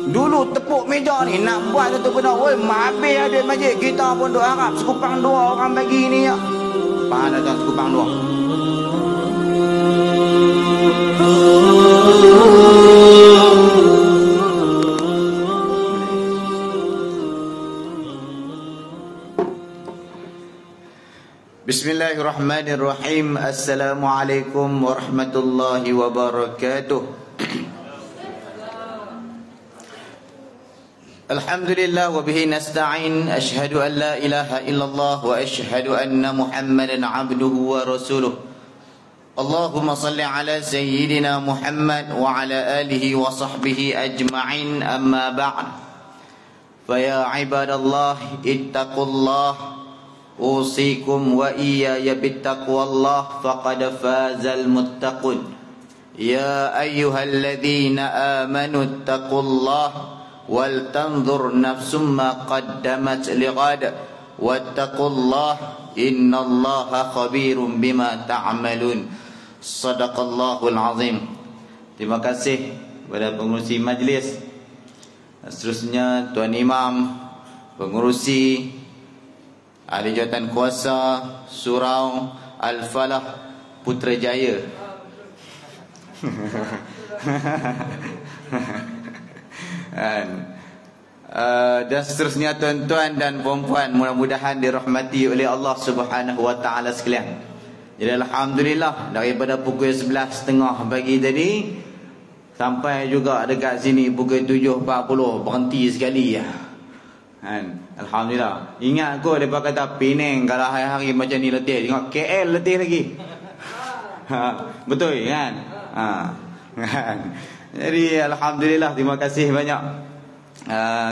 Dulu tepuk meja ni nak buat satu benda, woi habis ada masjid kita pun duk harap sekupang dua orang bagi ni ya. Faham tak tuan, sekupang dua. Bismillahirrahmanirrahim. Assalamualaikum warahmatullahi wabarakatuh. Alhamdulillah wa bihi nasta'in. Ashhadu an la ilaha illallah wa ashhadu anna Muhammadan abduhu wa rasuluh. Allahumma salli ala sayyidina Muhammad wa ala alihi wa sahbihi ajma'in. Amma ba'd. Fa ya ibadallah ittaqullah. Usikum wa iyaya bittaqwallah faqad fazal muttaqun. Ya ayyuhalladzina amanu ittaqullah wal tanzur nafsum ma qaddamat lighad wattaqullah innallaha khabirum bima ta'malun. Sadaqallahul azim. Terima kasih kepada pengurusi majlis, seterusnya Tuan Imam, pengurusi, ahli jawatan kuasa Surau Al-Falah Putrajaya. Dan seterusnya tuan-tuan dan puan-puan, mudah-mudahan dirahmati oleh Allah Subhanahu wa taala sekalian. Jadi alhamdulillah daripada pukul 11.30 pagi tadi sampai juga dekat sini pukul 7.40 berhenti sekali ya. Alhamdulillah. Ingat aku depa kata Penang kalau hari-hari macam ni letih, tengok KL letih lagi. Betul kan? Jadi alhamdulillah, terima kasih banyak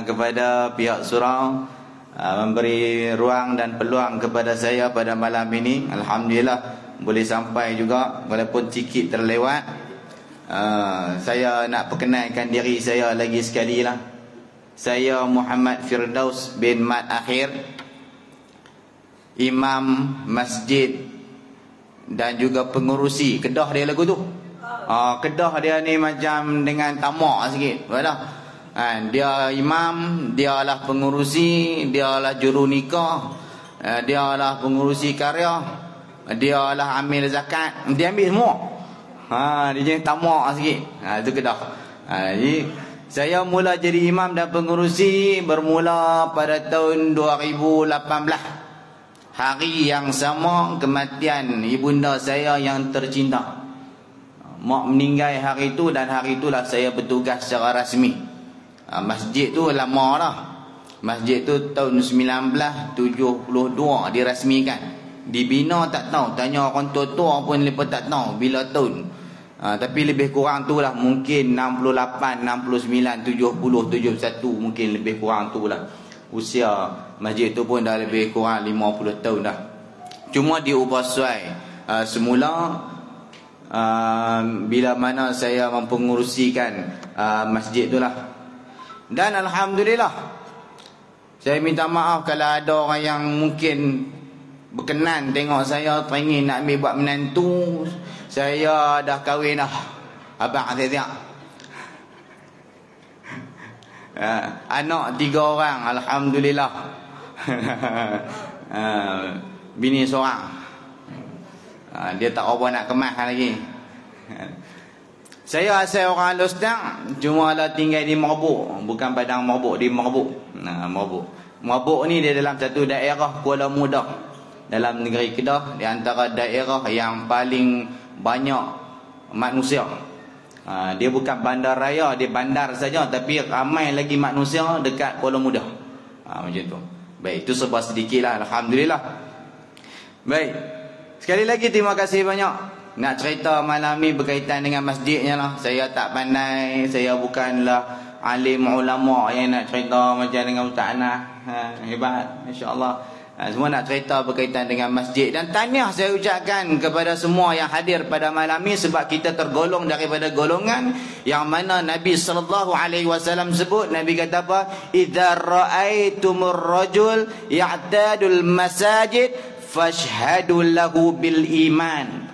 kepada pihak surau memberi ruang dan peluang kepada saya pada malam ini. Alhamdulillah boleh sampai juga walaupun sikit terlewat. Saya nak perkenalkan diri saya lagi sekali lah. Saya Muhammad Firdaus bin Mat Akhir, imam masjid dan juga pengurusi. Kedah dia lagu tu. Kedah dia ni macam dengan tamak sikit. Dia imam, dia lah pengurusi, dia lah juru nikah, dia lah pengurusi karya, dia lah amil zakat, dia ambil semua. Dia jenis tamak sikit. Itu Kedah. Jadi saya mula jadi imam dan pengurusi bermula pada tahun 2018. Hari yang sama kematian ibunda saya yang tercinta. Mak meninggal hari itu dan hari itulah saya bertugas secara rasmi. Masjid tu lama dah. Masjid tu tahun 1972 dirasmikan. Dibina tak tahu, tanya orang tua-tua pun mereka tak tahu bila tahun. Tapi lebih kurang tu lah, mungkin 68, 69, 70, 71, mungkin lebih kurang tu lah. Usia masjid tu pun dah lebih kurang 50 tahun dah. Cuma diubah suai. Semula bila mana saya mempengurusikan masjid tu lah. Dan alhamdulillah, saya minta maaf kalau ada orang yang mungkin berkenan tengok saya teringin nak ambil buat menantu. Saya dah kahwin dah, abang saya tengok. Anak 3 orang, alhamdulillah. Bini seorang. Dia tak apa nak kemas lagi. Saya asal orang Losdang, cuma lah tinggal di Merbuk. Bukan Padang Merbuk, di Merbuk. Merbuk. Merbuk ni dia dalam satu daerah Kuala Muda dalam negeri Kedah, di antara daerah yang paling banyak manusia. Dia bukan bandar raya, dia bandar saja, tapi ramai lagi manusia dekat Kuala Muda. Macam tu. Baik, itu sebab sedikit lah. Alhamdulillah. Baik, sekali lagi terima kasih banyak. Nak cerita malam ni berkaitan dengan masjidnya lah. Saya tak pandai, saya bukanlah alim ulama yang nak cerita macam dengan Ustaz Anas. Hebat, insya-Allah. Semua nak cerita berkaitan dengan masjid. Dan tahniah saya ucapkan kepada semua yang hadir pada malam ini, sebab kita tergolong daripada golongan yang mana Nabi SAW sebut. Nabi kata apa? Idza ra'aitumur rajul ya'tadul masajid fashhadu lahu bil iman.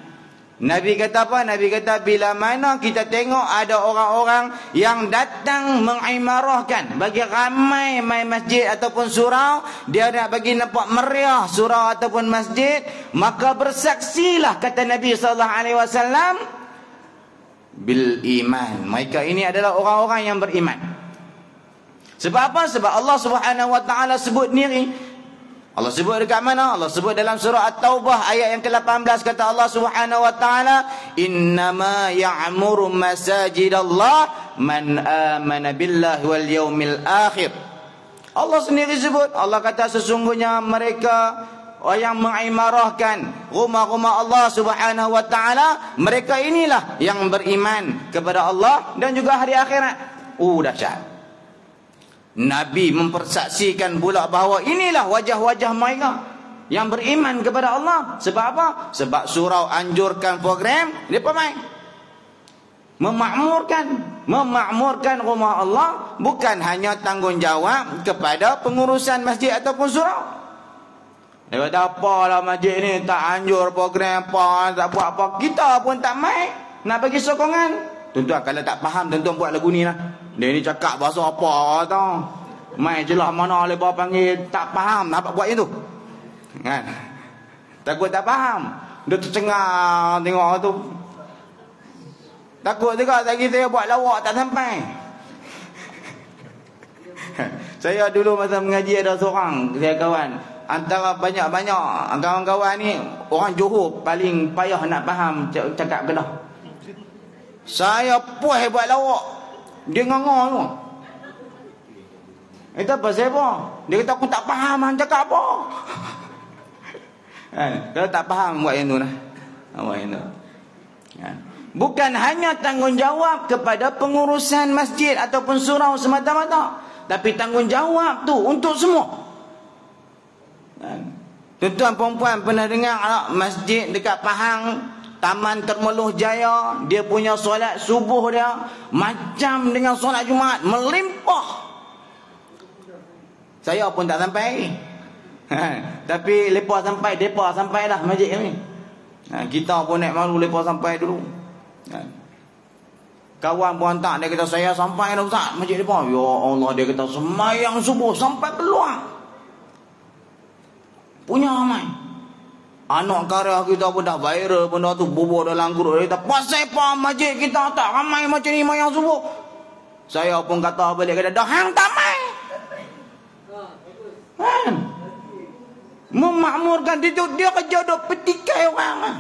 Nabi kata apa? Nabi kata bila mana kita tengok ada orang-orang yang datang mengimarahkan, bagi ramai mai masjid ataupun surau, dia nak bagi nampak meriah surau ataupun masjid, maka bersaksilah kata Nabi SAW bil iman. Mereka ini adalah orang-orang yang beriman. Sebab apa? Sebab Allah Subhanahu Wa Taala sebut diri. Allah sebut dekat mana? Allah sebut dalam surah At-Taubah ayat yang ke-18, kata Allah Subhanahu Wa Taala, "Innama ya'muru masajidallah man amana billahi wal yaumil akhir." Allah sendiri sebut, Allah kata sesungguhnya mereka yang mengimarahkan rumah-rumah Allah Subhanahu Wa Taala, mereka inilah yang beriman kepada Allah dan juga hari akhirat. Dahsyat. Nabi mempersaksikan pula bahawa inilah wajah-wajah mereka yang beriman kepada Allah. Sebab apa? Sebab surau anjurkan program, mereka main memakmurkan rumah Allah, bukan hanya tanggungjawab kepada pengurusan masjid ataupun surau. Dia kata apalah masjid ni tak anjur program apa, tak buat apa, kita pun tak main nak bagi sokongan. Tuan-tuan kalau tak faham, tuan-tuan buat lagu ni lah. Dia ni cakap bahasa apa tau, main je lah mana lepas panggil tak faham, apa buat yang tu kan? Takut tak faham, dia tercengang tengok tu. Takut juga lagi saya buat lawak tak sampai. Saya dulu masa mengaji ada seorang saya kawan, antara banyak-banyak kawan-kawan ni orang Johor paling payah nak faham cakap Kedah. Saya puas buat lawak, dia ngangor tu. Itu pasal apa? Dia kata aku tak faham hang cakap apa. Kalau tak faham buat yang tu lah. Buat yang tu. Bukan hanya tanggungjawab kepada pengurusan masjid ataupun surau semata-mata, tapi tanggungjawab tu untuk semua. Tuan-tuan perempuan pernah dengar masjid dekat Pahang, Taman Termeluh Jaya, dia punya solat subuh dia macam dengan solat Jumaat, melimpah. Saya pun tak sampai. Tapi lepas sampai, depa sampai dah masjid ni. Kita pun naik malu lepas sampai dulu. Kawan pun hantar, dia kata saya sampai dah Ustaz masjid depa. Ya Allah, dia kata semayang subuh sampai peluang. Punya ramai. Anak karya kita pun dah viral benda tu, bubur dalam grup. Dia kata pasal apa masjid kita tak ramai macam ni mayang subuh. Saya pun kata balik, kata dah hang tak mai. Kan? Memakmurkan dia kerja duk petikai orang.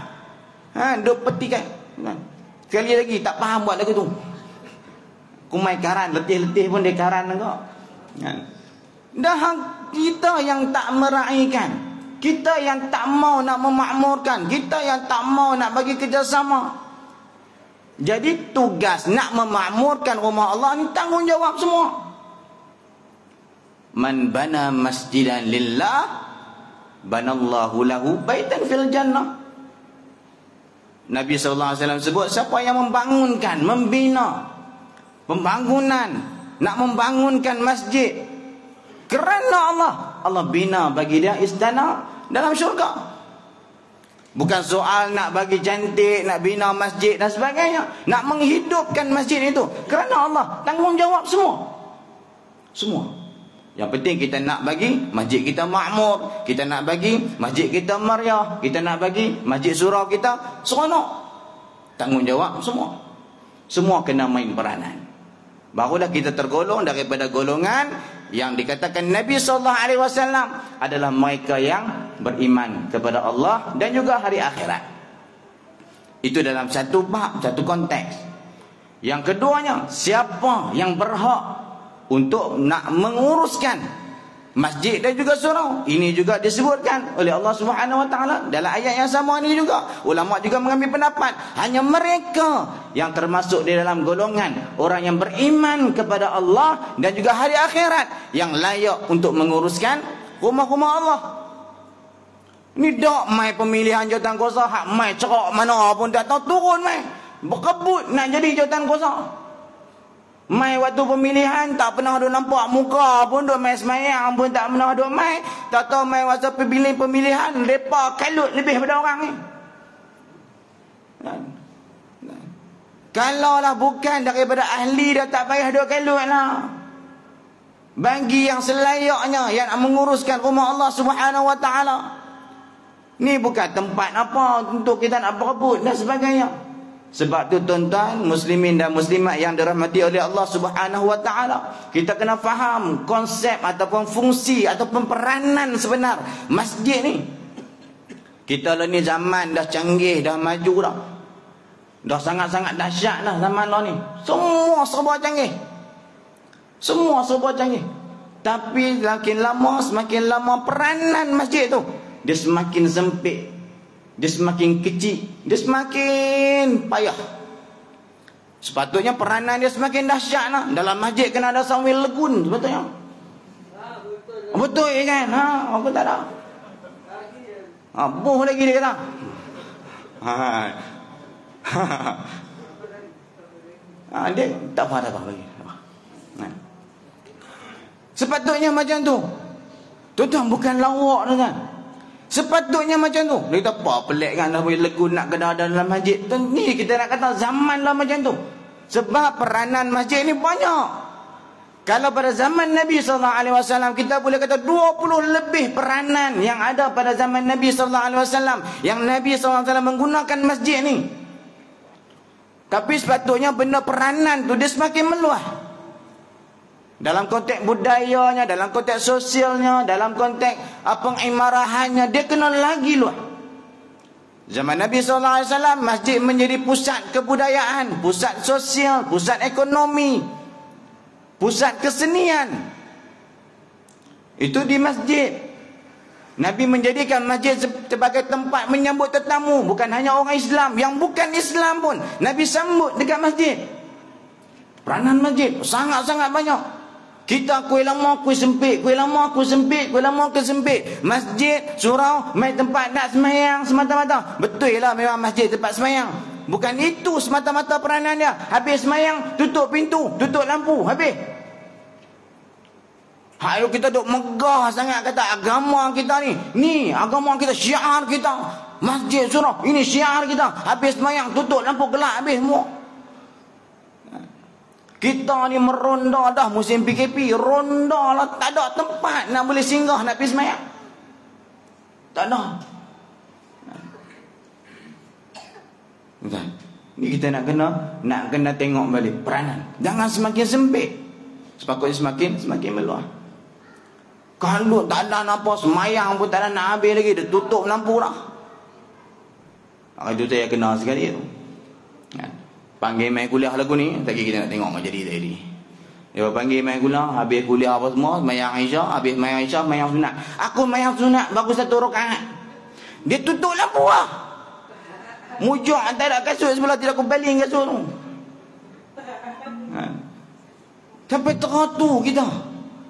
Duk petikai. Sekali lagi tak faham buat lagu tu. Kumai karan, letih-letih pun dia karan juga. Dah kita yang tak meraihkan, kita yang tak mau nak memakmurkan, kita yang tak mau nak bagi kerjasama. Jadi tugas nak memakmurkan rumah Allah ni tanggungjawab semua. Man bana masjidan lillah banallahu lahu baitan fil jannah. Nabi SAW sebut siapa yang membangunkan, membina pembangunan, nak membangunkan masjid kerana Allah, Allah bina bagi dia istana dalam syurga. Bukan soal nak bagi cantik, nak bina masjid dan sebagainya, nak menghidupkan masjid itu kerana Allah, tanggungjawab semua. Semua. Yang penting kita nak bagi masjid kita makmur, kita nak bagi masjid kita meriah, kita nak bagi masjid surau kita seronok. Tanggungjawab semua. Semua kena main peranan. Barulah kita tergolong daripada golongan yang dikatakan Nabi SAW adalah mereka yang beriman kepada Allah dan juga hari akhirat. Itu dalam satu bab, satu konteks. Yang keduanya, siapa yang berhak untuk nak menguruskan masjid dan juga surau. Ini juga disebutkan oleh Allah Subhanahu Wa Taala dalam ayat yang sama ini juga. Ulama juga mengambil pendapat hanya mereka yang termasuk di dalam golongan orang yang beriman kepada Allah dan juga hari akhirat yang layak untuk menguruskan rumah-rumah Allah. Ni dak mai pemilihan jawatan kuasa, hak mai cerak mana pun tak tahu, turun mai berkebut nak jadi jawatan kuasa. Mai waktu pemilihan tak pernah ada nampak muka pun, duk mai semayang pun tak pernah ada mai. Tak tahu mai waktu pemilihan depa kalut lebih pada orang ni. Kalaulah bukan daripada ahli, dah tak payah duk kalut lah. Bagi yang selayaknya, yang menguruskan rumah Allah Subhanahu Wa Taala. Ni bukan tempat apa untuk kita nak berebut dan sebagainya. Sebab tu tuan-tuan, muslimin dan muslimat yang dirahmati oleh Allah Subhanahu Wa Taala, kita kena faham konsep ataupun fungsi ataupun peranan sebenar masjid ni. Kita lah ni zaman dah canggih, dah maju dah. Dah sangat-sangat dahsyat dah zaman lah ni. Semua serba canggih. Semua serba canggih. Tapi semakin lama peranan masjid tu, dia semakin sempit. Dia semakin kecil. Dia semakin payah. Sepatutnya peranan dia semakin dahsyat lah. Dalam masjid kena ada sawil legun sepatutnya. Betul kan? Apa tak ada? Boh lagi dia kata. Dia tak faham apa lagi. Sepatutnya macam tu. Tuan-tuan, bukan lawak tuan-tuan. Sepatutnya macam tu. Dia kata apa pelik kan, dah boleh legun nak kena ada dalam masjid. Ni kita nak kata zaman lah macam tu. Sebab peranan masjid ni banyak. Kalau pada zaman Nabi SAW, kita boleh kata 20 lebih peranan yang ada pada zaman Nabi SAW. Yang Nabi SAW menggunakan masjid ni. Tapi sepatutnya benda peranan tu dia semakin meluas. Dalam konteks budayanya, dalam konteks sosialnya, dalam konteks pengimarahannya, dia kena lagi luas. Zaman Nabi SAW, masjid menjadi pusat kebudayaan, pusat sosial, pusat ekonomi, pusat kesenian. Itu di masjid. Nabi menjadikan masjid sebagai tempat menyambut tetamu. Bukan hanya orang Islam, yang bukan Islam pun Nabi sambut dekat masjid. Peranan masjid sangat-sangat banyak. Kita kuih lama, kuih sempit, kuih lama, kuih sempit, kuih lama, kuih sempit. Masjid, surau, main tempat nak semayang semata-mata. Betul lah memang masjid tempat semayang. Bukan itu semata-mata peranan dia. Habis semayang, tutup pintu, tutup lampu, habis. Kalau kita duk megah sangat kata agama kita ni. Ni agama kita, syiar kita. Masjid, surau, ini syiar kita. Habis semayang, tutup lampu, gelap, habis semua. Kita ni meronda dah musim PKP. Ronda lah. Tak ada tempat nak boleh singgah nak pergi semayang. Tak ada. Ni kita nak kena tengok balik peranan. Jangan semakin sempit. Sepatutnya semakin meluas. Kalau tak ada apa, semayang pun tak ada nak habis lagi. Dia tutup lampu dah. Itu saya kenal sekali tu. Panggil main kuliah lagu ni, lagi kita nak tengok macam jadi tadi. Dia panggil main kuliah, habis kuliah apa semua, semayang Aisyah, habis semayang Aisyah, semayang sunat. Aku semayang sunat, baru 1 rakaat. Dia tutup lampu lah. Mujur antara kasut sebelah, tidak aku baling kasut tu. Sampai teratu kita.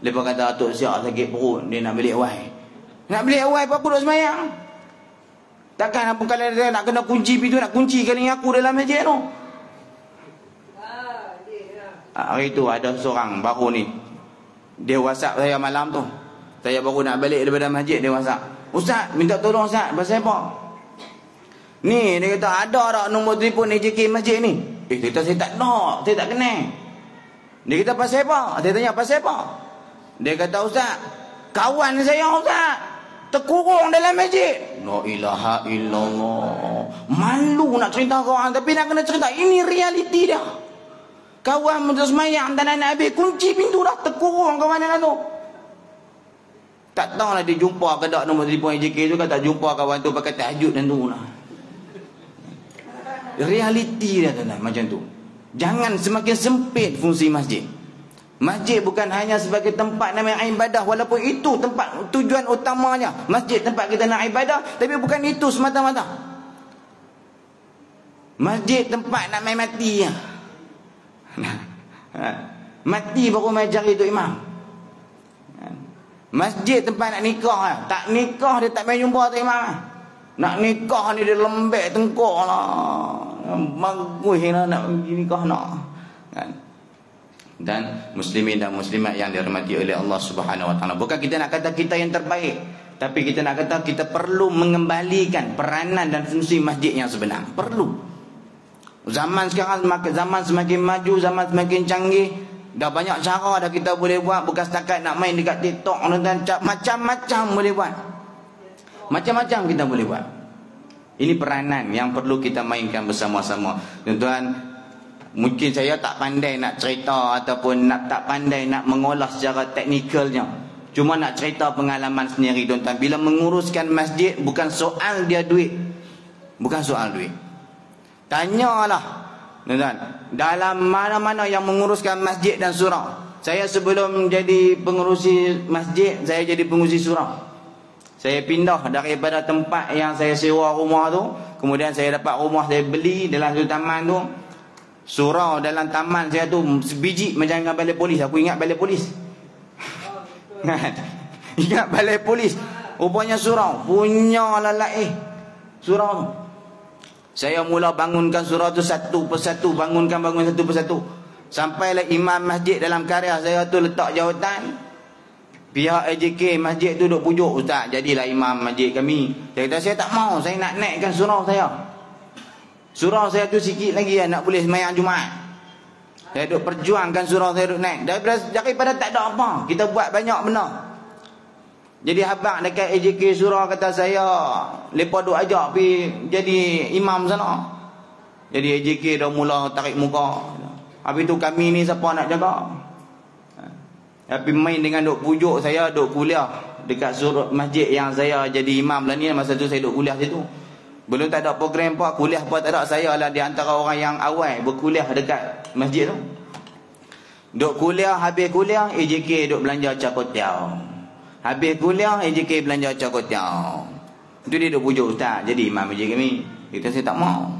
Lepas kata Atuk siap sakit perut, dia nak beli awal. Nak beli awal apa aku duduk semayang? Takkan apa kalau dia nak kena kunci pintu, nak kunci kali aku dalam masjid tu. Hari tu ada seorang baru ni, dia WhatsApp saya malam tu. Saya baru nak balik daripada masjid, dia WhatsApp, Ustaz minta tolong Ustaz, pasal apa? Ni dia kata ada tak nombor telefon AJK masjid ni? Dia kata saya tak ada, saya tak kenal. Dia kata pasal apa? Saya tanya pasal apa? Dia kata Ustaz, kawan saya Ustaz terkurung dalam masjid. La ilaha illallah. Malu nak cerita kawan, tapi nak kena cerita. Ini realiti dia. Kawan mentus semayang dan nak habis, kunci pintu dah, terkurung kawan yang tu. Tak tahu lah dia jumpa ke tak nombor telefon AJK tu, kan tak jumpa kawan tu pakai tahajud dan tu lah. Realiti dia tuan-tuan macam tu. Jangan semakin sempit fungsi masjid. Masjid bukan hanya sebagai tempat namanya ibadah, walaupun itu tempat tujuan utamanya. Masjid tempat kita nak ibadah, tapi bukan itu semata-mata. Masjid tempat nak main mati ya. Mati baru main jari tu imam. Masjid tempat nak nikah. Tak nikah dia tak main jumpa tu imam. Nak nikah ni dia lembek tengkok lah. Bagus lah nak nikah nak. Dan muslimin dan muslimat yang dirahmati oleh Allah Subhanahu Wa Taala, bukan kita nak kata kita yang terbaik, tapi kita nak kata kita perlu mengembalikan peranan dan fungsi masjid yang sebenar. Perlu Zaman sekarang zaman semakin maju, zaman semakin canggih. Dah banyak cara dah kita boleh buat. Bukan setakat nak main dekat TikTok dan macam-macam boleh buat. Macam-macam kita boleh buat. Ini peranan yang perlu kita mainkan bersama-sama. Tuan-tuan, mungkin saya tak pandai nak cerita ataupun tak pandai nak mengolah secara teknikalnya. Cuma nak cerita pengalaman sendiri, tuan-tuan. Bila menguruskan masjid, bukan soal dia duit. Bukan soal duit. Tanyalah, tuan-tuan, dalam mana-mana yang menguruskan masjid dan surau. Saya sebelum jadi pengurusi masjid, saya jadi pengurusi surau. Saya pindah daripada tempat yang saya sewa rumah tu. Kemudian saya dapat rumah, saya beli dalam satu taman tu. Surau dalam taman saya tu sebiji macam dengan balai polis. Aku ingat balai polis. Ingat balai polis. Rupanya surau. Punya lalai surau tu. Saya mula bangunkan surau tu satu persatu. Bangun satu persatu. Sampailah imam masjid dalam karya saya tu letak jawatan. Pihak AJK masjid tu duk pujuk, ustaz jadilah imam masjid kami. Saya kata saya tak mau, saya nak naikkan surau saya. Surau saya tu sikit lagi nak boleh sembahyang Jumaat. Saya duk perjuangkan surau saya duk naik. Daripada tak ada apa, kita buat banyak benda. Jadi habang dekat AJK surau kata saya, lepas duk ajak pergi jadi imam sana. Jadi AJK dah mula tarik muka. Habis tu kami ni siapa nak jaga? Tapi main dengan duk pujuk saya duk kuliah dekat surau masjid yang saya jadi imam lah ni. Masa tu saya duk kuliah situ. Belum tak ada program apa, kuliah apa tak ada. Saya lah di antara orang yang awal berkuliah dekat masjid tu. Duk kuliah, habis kuliah AJK duk belanja cakotiao. Habis kuliah AJK belanja cakotiao. Itu dia duk pujuk, ustaz jadi imam masjid kami. Kita saya tak mau.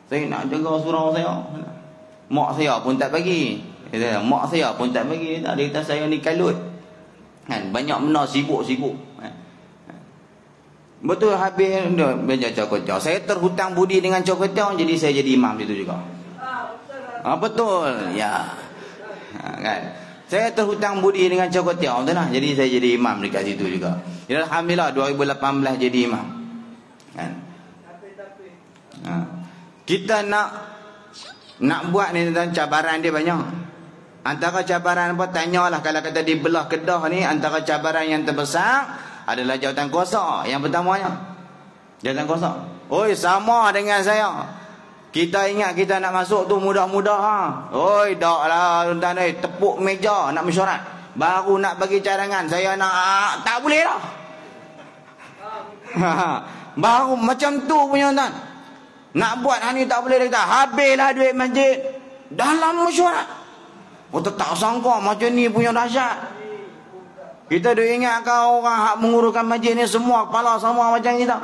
Saya nak jaga surau saya. Mak saya pun tak bagi. Mak saya pun tak bagi. Dia kata saya ni kalut kan, banyak benda sibuk-sibuk. Betul, habis belanja cakotiao. Saya terhutang budi dengan cakotiao, jadi saya jadi imam situ juga. Betul ya. Kan, saya terhutang budi dengan cakotiao tu lah. Jadi saya jadi imam dekat situ juga. Ya, alhamdulillah 2018 jadi imam kan. Kita nak buat ni tentang cabaran dia banyak. Antara cabaran apa, tanyalah kalau kata di belah Kedah ni, antara cabaran yang terbesar adalah jawatan kuasa. Yang pertamanya jawatan kuasa. Oi, sama dengan saya. Kita ingat kita nak masuk tu mudah-mudah ha. Oi, dak lah tuan-tuan, tepuk meja nak mesyuarat. Baru nak bagi cadangan, saya nak tak boleh dah. Baru macam tu punya tuan. Nak buat hari ni tak boleh, kita habislah duit masjid dalam mesyuarat. Tak sangka macam ni punya dahsyat. Kita dah ingat kau orang hak menguruskan masjid ni semua kepala semua macam kita.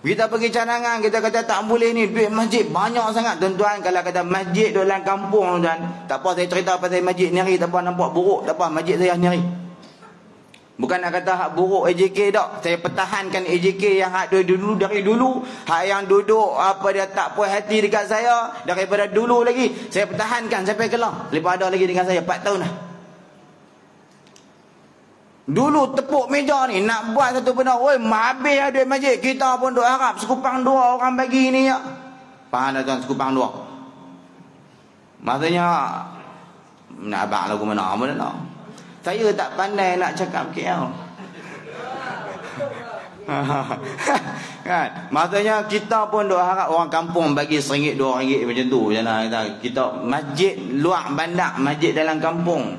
Kita pergi cadangan, kita kata tak boleh ni, duit masjid banyak sangat. Tuan-tuan, kalau kata masjid dalam kampung tuan, tak apa saya cerita pasal masjid ni, tak apa nampak buruk, tak apa, masjid saya ni. Bukan nak kata hak buruk AJK tak. Saya pertahankan AJK yang hak dari dulu. Hak yang duduk apa dia tak puas hati dekat saya daripada dulu lagi. Saya pertahankan sampai kelang. Lepas ada lagi dengan saya 4 tahun dah. Dulu tepuk meja ni nak buat satu benda. Oi, habis ada duit masjid. Kita pun duk harap sekupang 2 orang bagi ni ya. Faham tak tuan, sekupang 2. Maksudnya nak abang lagu mana apa dah. Saya tak pandai nak cakap KL. Kan? Maksudnya kita pun duk harap orang kampung bagi RM1, RM2 macam tu. Jangan kita masjid luar bandar, masjid dalam kampung.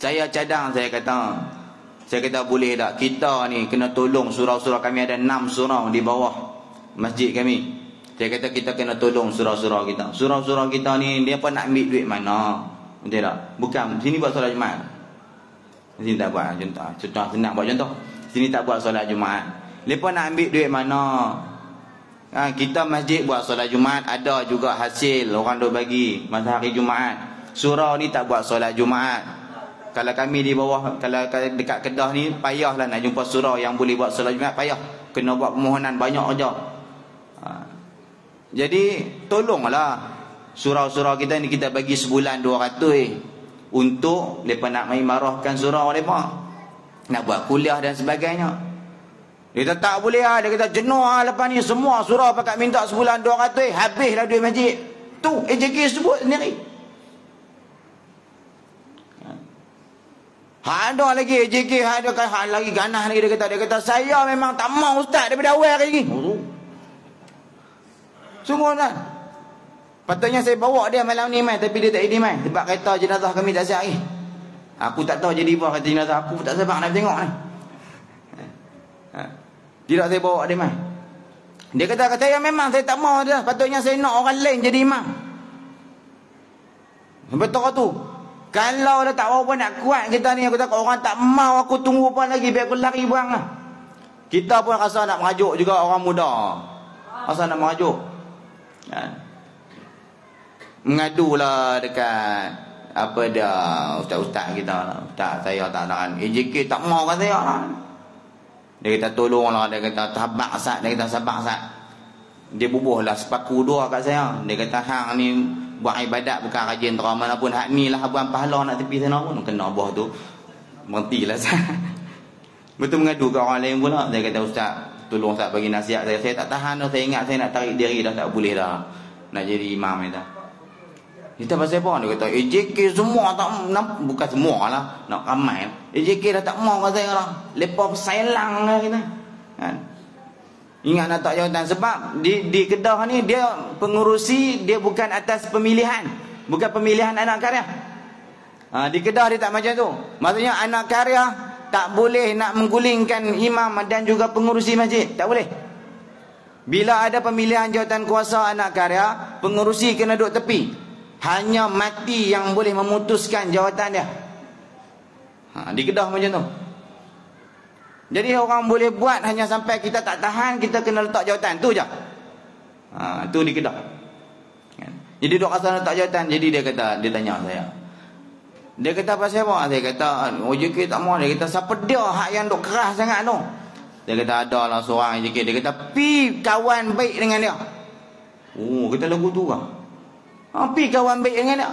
Saya cadang, saya kata boleh tak kita ni kena tolong surau-surau kami, ada 6 surau di bawah masjid kami. Saya kata kita kena tolong surau-surau kita. Surau-surau kita ni dia pun nak ambil duit mana? Betul tak? Bukan sini buat solat Jumaat. Sini tak buat contoh. Contoh senang buat contoh. Sini tak buat solat Jumaat. Lepas nak ambil duit mana? Kita masjid buat solat Jumaat, ada juga hasil orang duk bagi masa hari Jumaat. Surau ni tak buat solat Jumaat. Kalau kami di bawah, kalau dekat Kedah ni payahlah nak jumpa surau yang boleh buat solat Jumaat, payah. Kena buat permohonan banyak aja. Jadi tolonglah surau-surau kita ni, kita bagi sebulan 200 untuk mereka nak main marahkan surau mereka, nak buat kuliah dan sebagainya. Dia kata tak boleh lah. Dia kata jenuh lah lepas ni. Semua surau pakat minta sebulan 200. Habislah duit masjid. Tu AJK sebut sendiri. Ada lagi AJK. Ada lagi ganas lagi. Dia kata saya memang tak mau ustaz daripada awal lagi. Sungguh kan. Patutnya saya bawa dia malam ni mai. Tapi dia tak jadi mai. Sebab kereta jenazah kami tak siap lagi. Aku tak tahu jadi apa kereta jenazah. Aku tak sabar nak tengok ni. Tidak saya bawa dia mai. Dia kata saya memang saya tak mau dia. Patutnya saya nak orang lain jadi imam. Betul tu. Kalau dah tak apa nak kuat kita ni, aku takut orang tak mau, aku tunggu apa lagi, biar aku lari buang lah. Kita pun rasa nak merajuk juga orang muda. Rasa nak merajuk. Mengadulah dekat apa dia ustaz-ustaz kita lah. Ustaz saya tak nak AJK tak mau kan saya lah. Dia kata tolonglah, dia kata sabar Ustaz, dia kata sabar Ustaz. Dia bubuhlah sepaku dua kat saya. Dia kata hang ni buat ibadat bukan rajin terang mana pun, hak ni lah buang pahala nak tepi sana pun kena buah tu. Berhentilah Ustaz. Betul mengadu ke orang lain pula. Dia kata Ustaz tolong Ustaz bagi nasihat saya. Saya tak tahan dah, saya ingat saya nak tarik diri dah, tak boleh dah nak jadi imam ni dah. Kita pasal apa? Dia kata AJK semua tak, bukan semua lah, nak ramai. AJK dah tak mau kat saya lah. Lepas sailang lah kita. Kan? Ingat nak tak jawatan. Sebab di Kedah ni dia pengurusi, dia bukan atas pemilihan. Bukan pemilihan anak karya. Di Kedah dia tak macam tu. Maksudnya anak karya tak boleh nak menggulingkan imam dan juga pengurusi masjid. Tak boleh. Bila ada pemilihan jawatan kuasa anak karya, pengurusi kena duduk tepi. Hanya mati yang boleh memutuskan jawatan dia. Di Kedah macam tu. Jadi orang boleh buat hanya sampai kita tak tahan, kita kena letak jawatan. Tu je. Tu di Kedah. Jadi duk rasa letak jawatan. Jadi dia kata, dia tanya saya. Dia kata pasal apa? Saya kata OJK tak mau. Dia kata siapa dia hak yang duk keras sangat tu? Dia kata ada lah seorang OJK. Dia kata pi kawan baik dengan dia. Oh, kita lagu tu lah. Pi kawan baik dengan dia.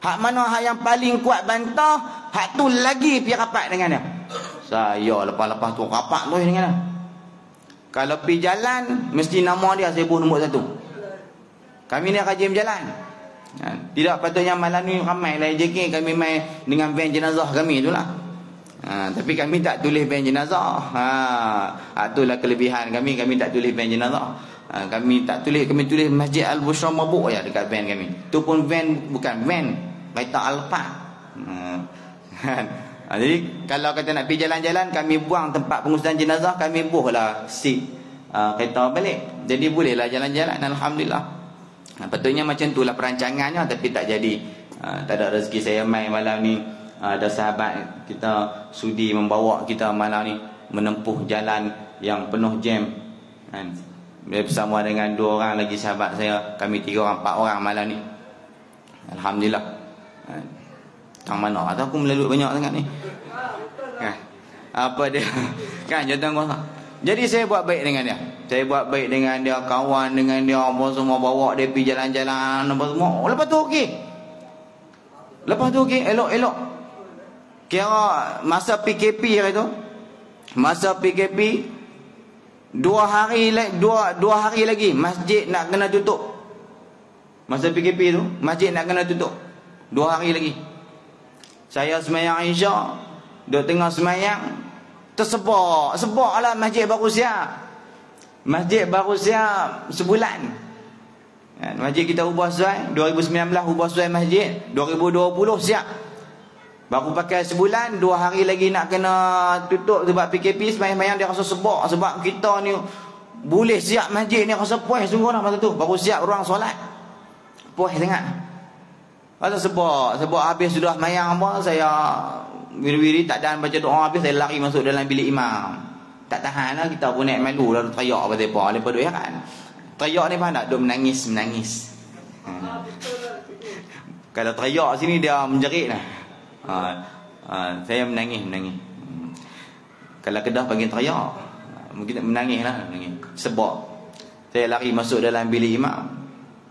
Hak mana hak yang paling kuat bantah, hak tu lagi pi rapat dengan dia. Saya lepas-lepas tu rapat tu dengan dia. Kalau pi jalan, mesti nama dia saya buh nombor 1. Kami ni rajin berjalan. Tidak patutnya malam ni ramai lah AJK. Kami main dengan van jenazah kami tu lah. Tapi kami tak tulis van jenazah. Itulah kelebihan kami. Kami tak tulis van jenazah. Kami tak tulis. Kami tulis Masjid Al-Bushra Mabuk je dekat van kami. Tu pun van, bukan van, kereta Alphard. Jadi kalau kata nak pergi jalan-jalan, kami buang tempat pengurusan jenazah, kami buhlah seat kereta balik. Jadi bolehlah jalan-jalan. Alhamdulillah. Patutnya macam itulah perancangannya, tapi tak jadi. Tak ada rezeki saya main malam ni. Ada sahabat kita sudi membawa kita malam ni menempuh jalan yang penuh jam. Bersama dengan 2 orang lagi sahabat saya, kami 3 orang 4 orang malam ni. Alhamdulillah. Tang mana atau aku melalui banyak sangat ni. Apa dia? Kan jawatan kuasa. Jadi saya buat baik dengan dia. Saya buat baik dengan dia, kawan dengan dia, apa semua, bawa dia pergi jalan-jalan apa semua. Lepas tu okey. Elok-elok. Kira masa PKP itu. Masa PKP 2 hari lagi masjid nak kena tutup. Masa PKP tu masjid nak kena tutup 2 hari lagi. Saya sembahyang Isyak, duduk tengah sembahyang, Sebab lah masjid baru siap. Masjid baru siap sebulan. Masjid kita ubah sesuai 2019 ubah sesuai masjid, 2020 siap. Baru pakai sebulan, 2 hari lagi nak kena tutup sebab PKP. Sembahyang dia rasa sebab. Sebab kita ni boleh siap masjid ni, rasa puas sungguh lah masa tu. Baru siap ruang solat, puas sangat. Rasa sebab habis sudah sembahyang apa, saya wiri-wiri tak ada baca doa habis, saya lari masuk dalam bilik imam. Tak tahan lah, kita pun naik malu lah, teriak apa apa. Lepas tu kan teriak ni faham tak? Duk menangis. Kalau teriak sini dia menjerit lah. Saya menangis. Kalau Kedah panggil teriak, mungkin menangis lah. Sebab saya lari masuk dalam bilik imam.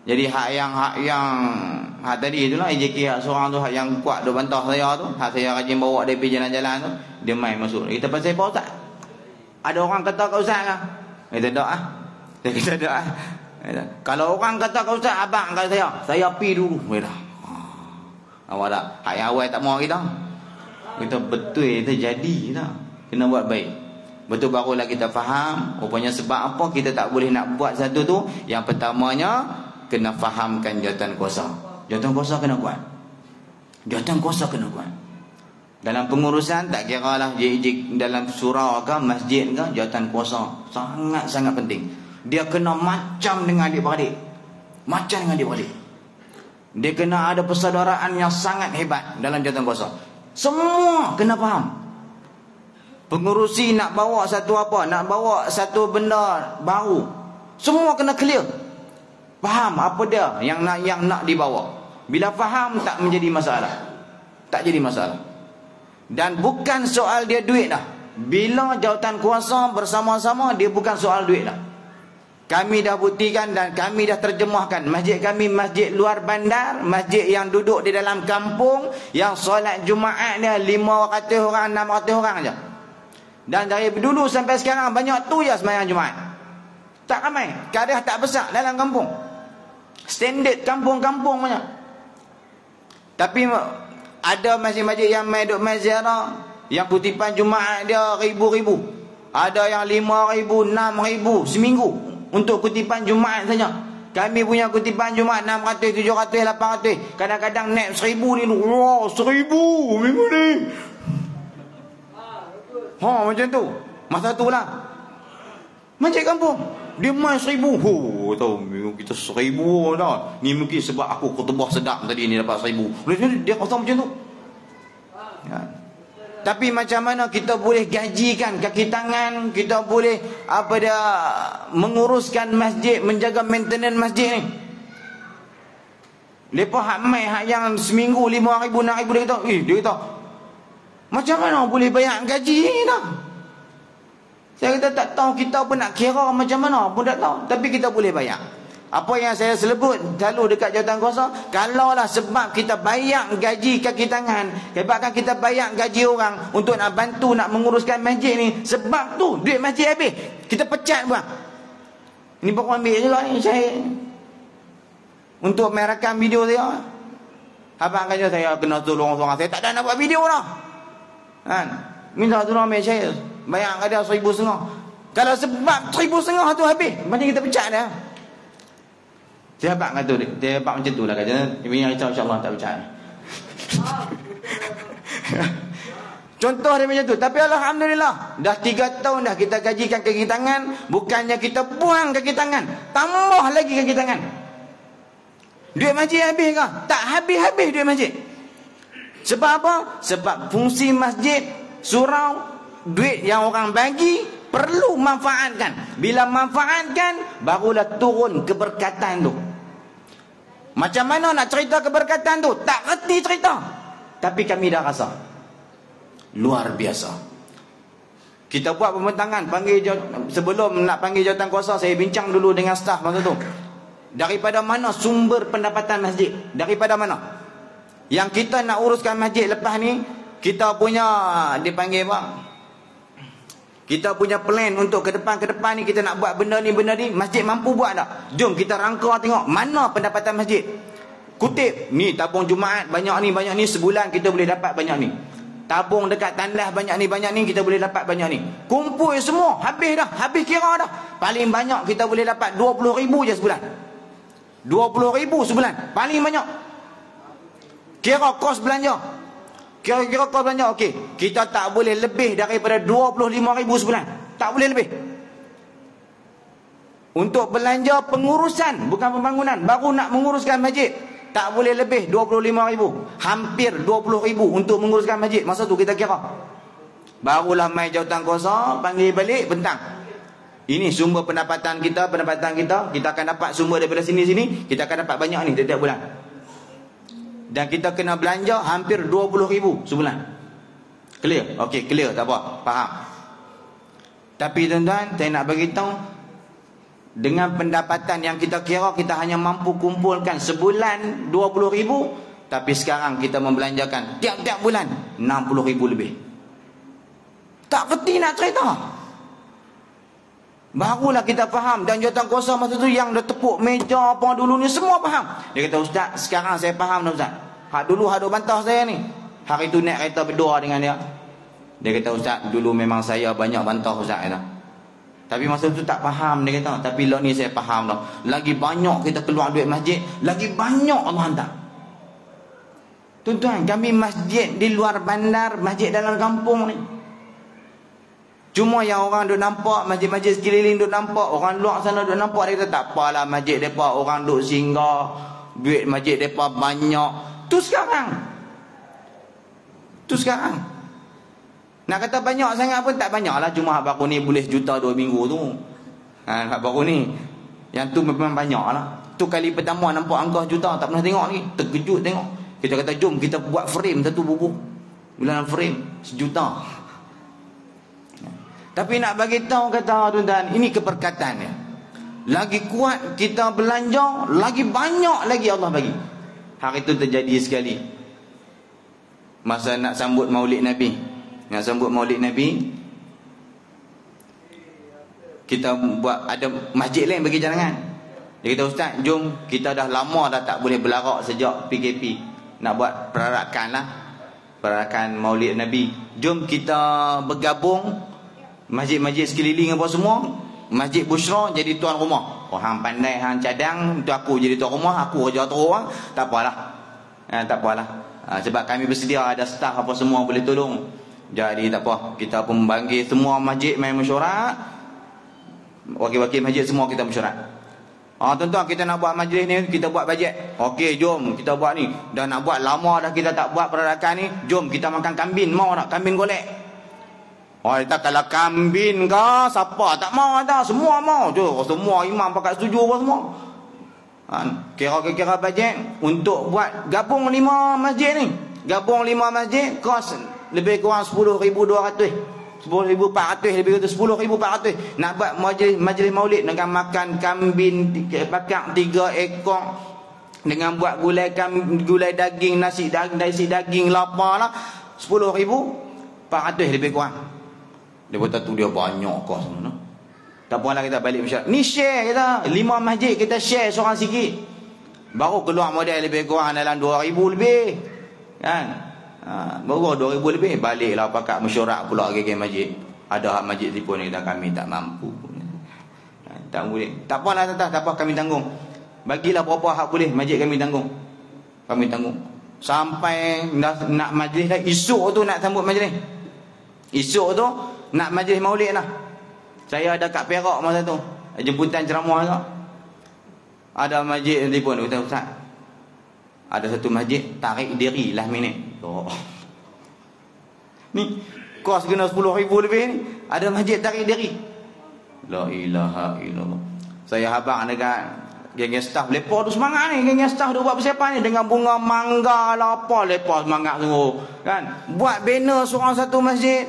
Jadi hak tadi itulah AJK, hak seorang tu, hak yang kuat duk bantah saya tu, hak saya rajin bawa dia pergi jalan-jalan tu, dia main masuk. Kita pasal apa tak? Ada orang kata kat ustaz ke? Kita tak ah. Dia kata tak ah. Kalau orang kata kat ustaz, abang kata saya pi dulu. Dah. Awak tak? Hak yang awal tak mau kita. Kita betul kita jadi tak. Kena buat baik. Betul barulah kita faham. Rupanya sebab apa kita tak boleh nak buat satu tu. Yang pertamanya, kena fahamkan jawatan kuasa. Jawatan kuasa kena kuat. Jawatan kuasa kena kuat. Dalam pengurusan tak kira lah dalam surau ke masjid ke, jawatan kuasa sangat-sangat penting. Dia kena macam dengan adik-beradik. Macam dengan adik-beradik. Dia kena ada persaudaraan yang sangat hebat dalam jawatan kuasa. Semua kena faham. Pengurusi nak bawa satu apa, nak bawa satu benda baru, semua kena clear. Faham apa dia yang nak dibawa. Bila faham tak menjadi masalah. Tak jadi masalah. Dan bukan soal dia duit dah. Bila jawatan kuasa bersama-sama, dia bukan soal duit dah. Kami dah buktikan dan kami dah terjemahkan. Masjid kami masjid luar bandar, masjid yang duduk di dalam kampung, yang solat Jumaat dia 500 orang, 600 orang aja. Dan dari dulu sampai sekarang banyak tu je sembahyang Jumaat. Tak ramai, kadang tak besar dalam kampung. Standard kampung-kampung banyak. Tapi ada masjid-masjid yang main ziarah, yang kutipan Jumaat dia ribu-ribu. Ada yang 5,000, 6,000 seminggu untuk kutipan Jumaat saja. Kami punya kutipan Jumaat 600, 700, 800. Kadang-kadang naik 1,000 ni. Wah, 1,000 minggu ni. Macam tu. Masa tu lah. Masjid kampung. Dia main 1,000. Tahu minggu kita 1,000 dah. Ni mungkin sebab aku khutbah sedap tadi ni dapat 1,000. Dia kata macam tu. Ya. Tapi macam mana kita boleh gajikan kaki tangan, kita boleh menguruskan masjid, menjaga maintenance masjid ni. Lepas hak mai hak yang seminggu 5,000, 6,000 dia kata, macam mana boleh bayar gaji ni dah? Saya kata tak tahu, kita pun nak kira macam mana pun tak tahu. Tapi kita boleh bayar. Apa yang saya sebut selalu dekat jawatan kuasa, kalaulah sebab kita bayar gaji kaki tangan, sebabkan kita bayar gaji orang untuk nak bantu nak menguruskan masjid ni, sebab tu duit masjid habis, kita pecat buang. Ini baru ambil juga ni saya untuk merekam video saya. Abang kata saya kena tolong orang, saya tak ada nak buat video dah. Kan? Minta tolong ambil saya. Bayar ada 1,500. Kalau sebab 1,500 tu habis, macam kita pecat dia. Dia abang kata dia abang macam tu lah kata. Ini insya-Allah tak pecat. Contoh dia macam tu. Tapi alhamdulillah, dah 3 tahun dah kita gajikan kaki tangan, bukannya kita buang kaki tangan, tambah lagi kaki tangan. Duit masjid habis ke? Tak habis-habis duit masjid. Sebab apa? Sebab fungsi masjid, surau, duit yang orang bagi perlu manfaatkan. Bila manfaatkan, barulah turun keberkatan tu. Macam mana nak cerita keberkatan tu? Tak reti cerita. Tapi kami dah rasa. Luar biasa. Kita buat pembentangan, sebelum nak panggil jawatan kuasa, saya bincang dulu dengan staf masa tu. Daripada mana sumber pendapatan masjid? Daripada mana? Yang kita nak uruskan masjid lepas ni, kita punya dipanggil apa? Kita punya plan untuk ke depan ni, kita nak buat benda ni, masjid mampu buat tak? Jom kita rangka tengok mana pendapatan masjid. Kutip, ni tabung Jumaat banyak ni, sebulan kita boleh dapat banyak ni. Tabung dekat tandas banyak ni, kita boleh dapat banyak ni. Kumpul semua, habis kira dah. Paling banyak kita boleh dapat 20,000 je sebulan. 20,000 sebulan, paling banyak. Kira kos belanja. Kira-kira kau belanja, okey. Kita tak boleh lebih daripada 25,000 sebulan. Tak boleh lebih. Untuk belanja pengurusan, bukan pembangunan. Baru nak menguruskan masjid, tak boleh lebih 25,000. Hampir 20,000 untuk menguruskan masjid. Masa tu kita kira. Barulah mai jawatan kuasa, panggil balik, bentang. Ini sumber pendapatan kita. Kita akan dapat sumber daripada sini. Kita akan dapat banyak ni setiap bulan. Dan kita kena belanja hampir 20,000 sebulan. Clear? Okey, clear, tak apa, faham. Tapi tuan-tuan, saya nak beritahu, dengan pendapatan yang kita kira, kita hanya mampu kumpulkan sebulan 20,000, tapi sekarang kita membelanjakan tiap-tiap bulan 60,000 lebih. Tak reti nak cerita. Barulah kita faham. Dan jawatankuasa masa tu yang dah tepuk meja apa dulu ni semua faham. Dia kata, Ustaz, sekarang saya faham dah Ustaz. Hak dulu hak duk bantah saya ni. Hari tu naik kereta berdua dengan dia. Dia kata, Ustaz, dulu memang saya banyak bantah Ustaz kata. Tapi masa tu tak faham dia kata. Tapi lah ni saya faham dah. Lagi banyak kita keluar duit masjid, lagi banyak Allah hantar. Tuan-tuan, kami masjid di luar bandar, masjid dalam kampung ni. Cuma yang orang duk nampak, masjid-masjid sekeliling duk nampak, orang luar sana duk nampak, dia kata tak apalah masjid depa orang duk singgah, duit masjid depa banyak. Tu sekarang. Nak kata banyak sangat pun tak banyak lah. Cuma hak baru ni boleh juta 2 minggu tu. Hak baru ni. Yang tu memang banyak lah. Tu kali pertama nampak angka juta, tak pernah tengok lagi. Terkejut tengok. Kita kata jom kita buat frame satu buku. Bulan frame 1 juta. Tapi nak bagi tahu kata tuan-tuan, ini keberkatannya. Lagi kuat kita belanja, lagi banyak lagi Allah bagi. Hari itu terjadi sekali. Masa nak sambut Maulid Nabi. Nak sambut Maulid Nabi, kita buat ada masjid lain bagi jalangan. Dia kata, Ustaz, jom kita dah lama dah tak boleh belarak sejak PKP. Nak buat perarakan lah. Perarakan Maulid Nabi. Jom kita bergabung. Masjid-masjid sekeliling apa semua, Masjid Bushra jadi tuan rumah. Orang pandai hang cadang, tu aku jadi tuan rumah, aku kerja teruk lah. Tak apalah. Tak apalah. Sebab kami bersedia ada staf apa semua boleh tolong. Jadi tak apa, kita pun panggil semua masjid main mesyuarat. Wakil-wakil masjid semua kita mesyuarat. Tuan-tuan, kita nak buat majlis ni, kita buat bajet. Okey, jom kita buat ni. Dan nak buat lama dah kita tak buat perarakan ni. Jom kita makan kambing, mau tak kambing golek? Kita kalau kambing ke, siapa tak mau dah, semua mau. Semua imam pakat setuju apa semua. Kira-kira bajet untuk buat gabung 5 masjid ni. Gabung 5 masjid kos lebih kurang 10,200. 10,400 lebih kata 10,400. Nak buat majlis maulid dengan makan kambing pakak 3 ekor, dengan buat gulai daging, nasi daging lapar lah, 10,400 lebih kurang. Dia kata tu dia banyak kos mana. Tak apalah, kita balik masyarakat. Ni share kita 5 masjid, kita share seorang sikit. Baru keluar modal lebih kurang dalam 2,000 lebih. Kan? Baru 2,000 lebih. Baliklah pakat mesyuarat pula ke masjid. Ada hak masjid telefon kita, kami tak mampu. Tak boleh. Tak apalah, tak apa, kami tanggung. Bagilah berapa hak boleh, masjid kami tanggung. Kami tanggung. Sampai nak majlis dah, esok tu nak sambut majlis. Esok tu nak majlis maulid lah. Saya ada kat Perak masa tu, jemputan ceramah tu. Ada masjid telefon, kata, Ustaz, ada satu masjid tarik diri last minute. Ni kos kena 10,000 lebih ni, ada masjid tarik diri. La ilaha illallah. Saya habang dekat geng-geng staff lepas tu semangat ni. Geng-geng staff dia buat persiapan ni dengan bunga mangga lah apa, lepas semangat tu kan. Buat banner seorang satu masjid,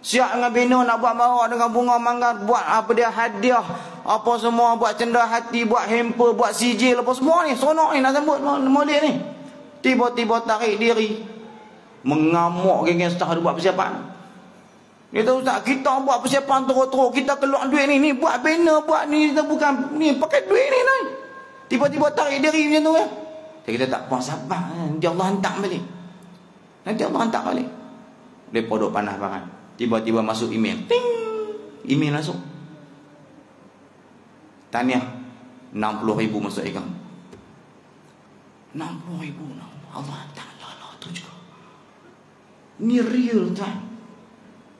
siap dengan banner nak buat bawa dengan bunga mangga, buat apa dia hadiah apa semua, buat cendah hati, buat hamper, buat sijil apa semua ni. Sonok ni nak sambut maulid ni. Tiba-tiba tarik diri, mengamuk geng-geng staff dia buat persiapan. Dia tahu, Ustaz, kita buat persiapan teruk-teruk, kita keluar duit ni buat banner, buat ni, kita bukan ni pakai duit ni. Tiba-tiba tarik diri macam tu kan. Kita tak puas sabar, nanti Allah hantar balik. Mereka duduk panas banget. Tiba-tiba masuk email. Ting! Email masuk. Tahniah, 60,000 masuk account. 60,000. Allah Ta'ala lah tu juga. Ni real tuan.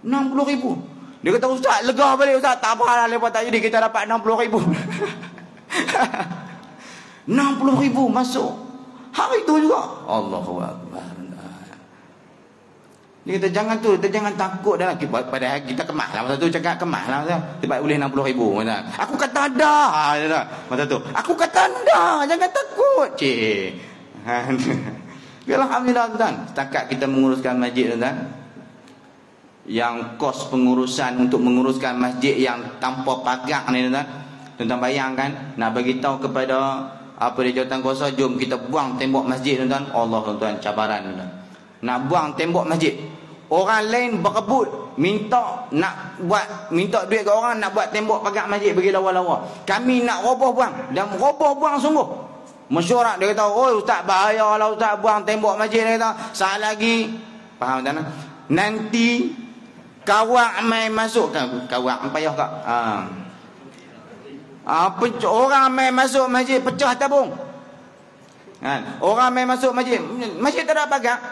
60,000. Dia kata, Ustaz, lega balik Ustaz. Tak apalah, lepas tak jadi kita dapat 60,000. 60,000 masuk hari tu juga. Allahu Akbar. Dia kata, jangan takut dah. Padahal kita kemas lah masa tu, cakap kemas lah sebab boleh 60,000. Aku kata dah masa tu. Aku kata dah, jangan takut. Alhamdulillah tuan. Setakat kita menguruskan masjid tuan, yang kos pengurusan untuk menguruskan masjid yang tanpa pagar ni tuan bayangkan, nak bagi tahu kepada apa dia jawatankuasa, jom kita buang tembok masjid tuan. Allah tuan, cabaran tuan. Nak buang tembok masjid, orang lain berebut minta duit ke orang nak buat tembok pagar masjid bagi lawa-lawa. Kami nak roboh buang, dan roboh buang sungguh. Mesyuarat, dia kata, "Oi ustaz, bahayalah ustaz buang tembok masjid." Dia kata, "Saat lagi faham tak nak? Nanti kawak mai masuk kawak payah kak. Orang mai masuk masjid pecah tabung. Orang mai masuk masjid tak ada pagar.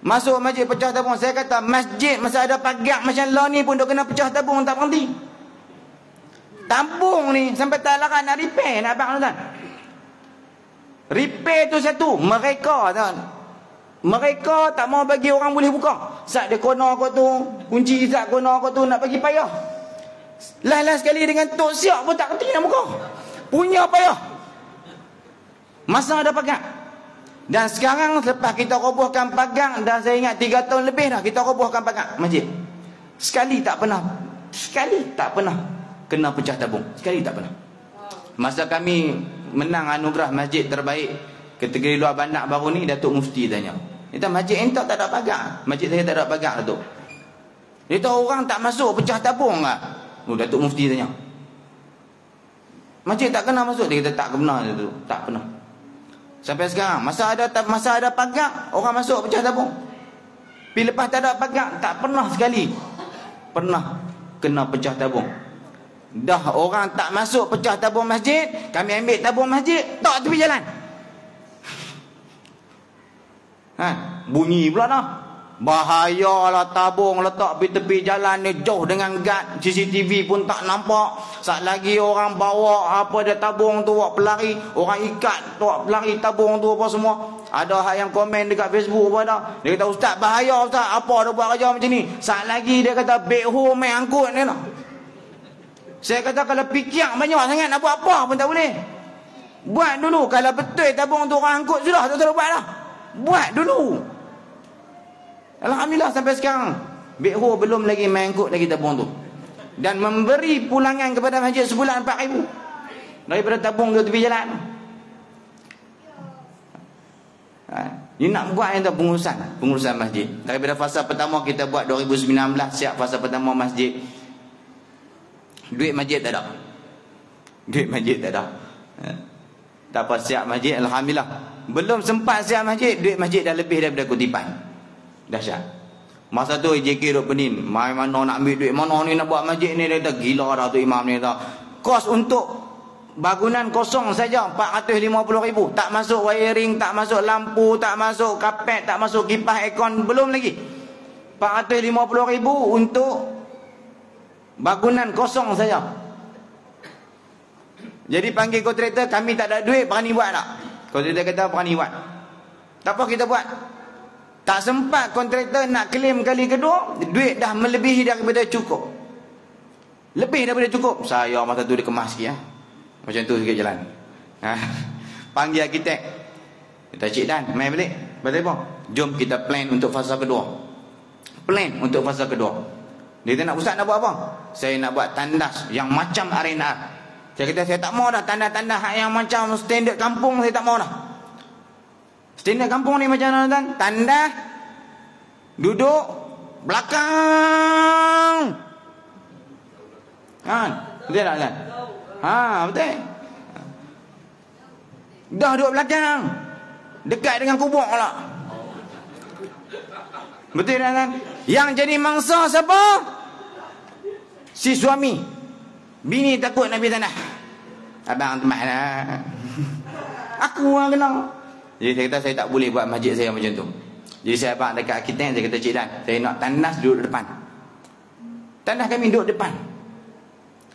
Masuk masjid pecah tabung. Saya kata masjid masa ada pagar macam lah ni pun dok kena pecah tabung tak berhenti. Tabung ni sampai tak larat nak repair nak abang tuan. Repair tu satu, mereka tak mau bagi orang boleh buka. Sat dia kono kau tu, kunci sat kono kau tu nak bagi payah. Last sekali dengan tok siap pun tak kerti nak buka. Punya payah. Masa ada pagar. Dan sekarang selepas kita robohkan pagar, dan saya ingat 3 tahun lebih dah kita robohkan pagar masjid. Sekali tak pernah kena pecah tabung. Sekali tak pernah. Masa kami menang anugerah masjid terbaik kategori luar bandar baru ni, Datuk Mufti tanya, dia kata masjid entok tak ada pagar. Masjid saya tak ada pagar Datuk. Dia kata orang tak masuk pecah tabung tak? Datuk Mufti tanya, masjid tak kena masuk. Dia kata tak pernah Datuk, tak pernah. Sampai sekarang masa ada pagar orang masuk pecah tabung. Tapi lepas tak ada pagar tak pernah sekali pernah kena pecah tabung. Dah orang tak masuk pecah tabung masjid, kami ambil tabung masjid tak tepi jalan. Bunyi pula dah. Bahayalah tabung letak tepi jalan ni jauh dengan guard CCTV pun tak nampak. Sat lagi orang bawa apa dia tabung tu buat pelari, orang ikat tu buat pelari tabung tu apa semua. Ada hak yang komen dekat Facebook apa dah. Dia kata ustaz bahaya ustaz, apa dia buat kerja macam ni. Sat lagi dia kata backhoe main angkut ni lah. Saya kata kalau fikir banyak sangat nak buat apa pun tak boleh. Buat dulu, kalau betul tabung tu orang angkut sudah tak boleh buat lah. Buat dulu. Alhamdulillah sampai sekarang backhoe belum lagi main angkut lagi tabung tu. Dan memberi pulangan kepada masjid sebulan 4,000 daripada tabung tu tepi jalan. Ni nak buat yang tu pengurusan masjid. Daripada fasa pertama kita buat 2019, siap fasa pertama masjid. Duit masjid tak ada. Tak apa siap masjid, alhamdulillah. Belum sempat siap masjid, duit masjid dah lebih daripada kutipan. Dahsyat. Masa tu JK duk penin, mai mana nak ambil duit mana ni nak buat masjid ni. Dia kata gila dah tu imam ni dah. Kos untuk bangunan kosong saja 450,000. Tak masuk wiring, tak masuk lampu, tak masuk kapet, tak masuk kipas aircon, belum lagi. 450,000 untuk bangunan kosong saja. Jadi panggil kontraktor, kami tak ada duit, berani buat tak? Kontraktor kata berani buat. Tak apa kita buat. Tak sempat kontraktor nak claim kali kedua, duit dah melebihi daripada cukup. Lebih daripada cukup. Saya masa tu dia kemas sikit. Macam tu sikit jalan. Panggil arkitek. Kata Cik Dan, main balik. Betul apa? Jom kita plan untuk fasa kedua. Dia kata nak ustaz nak buat apa? Saya nak buat tandas yang macam arena. Saya kata saya tak mau dah tandas-tandas yang macam standard kampung, saya tak mau dah. Standard kampung ni macam mana tuan? Tandas duduk belakang. Betul tak tuan? Betul. Dah duduk belakang. Dekat dengan kubur lah. Betul tak tuan? Yang jadi mangsa siapa? Si suami. Bini takut Nabi tanah. Abang teman lah. Aku lah kena. Jadi saya kata saya tak boleh buat masjid saya macam tu. Jadi saya abang dekat arkitek, saya kata Cik Dan, saya nak tandas duduk depan. Tandas kami duduk depan.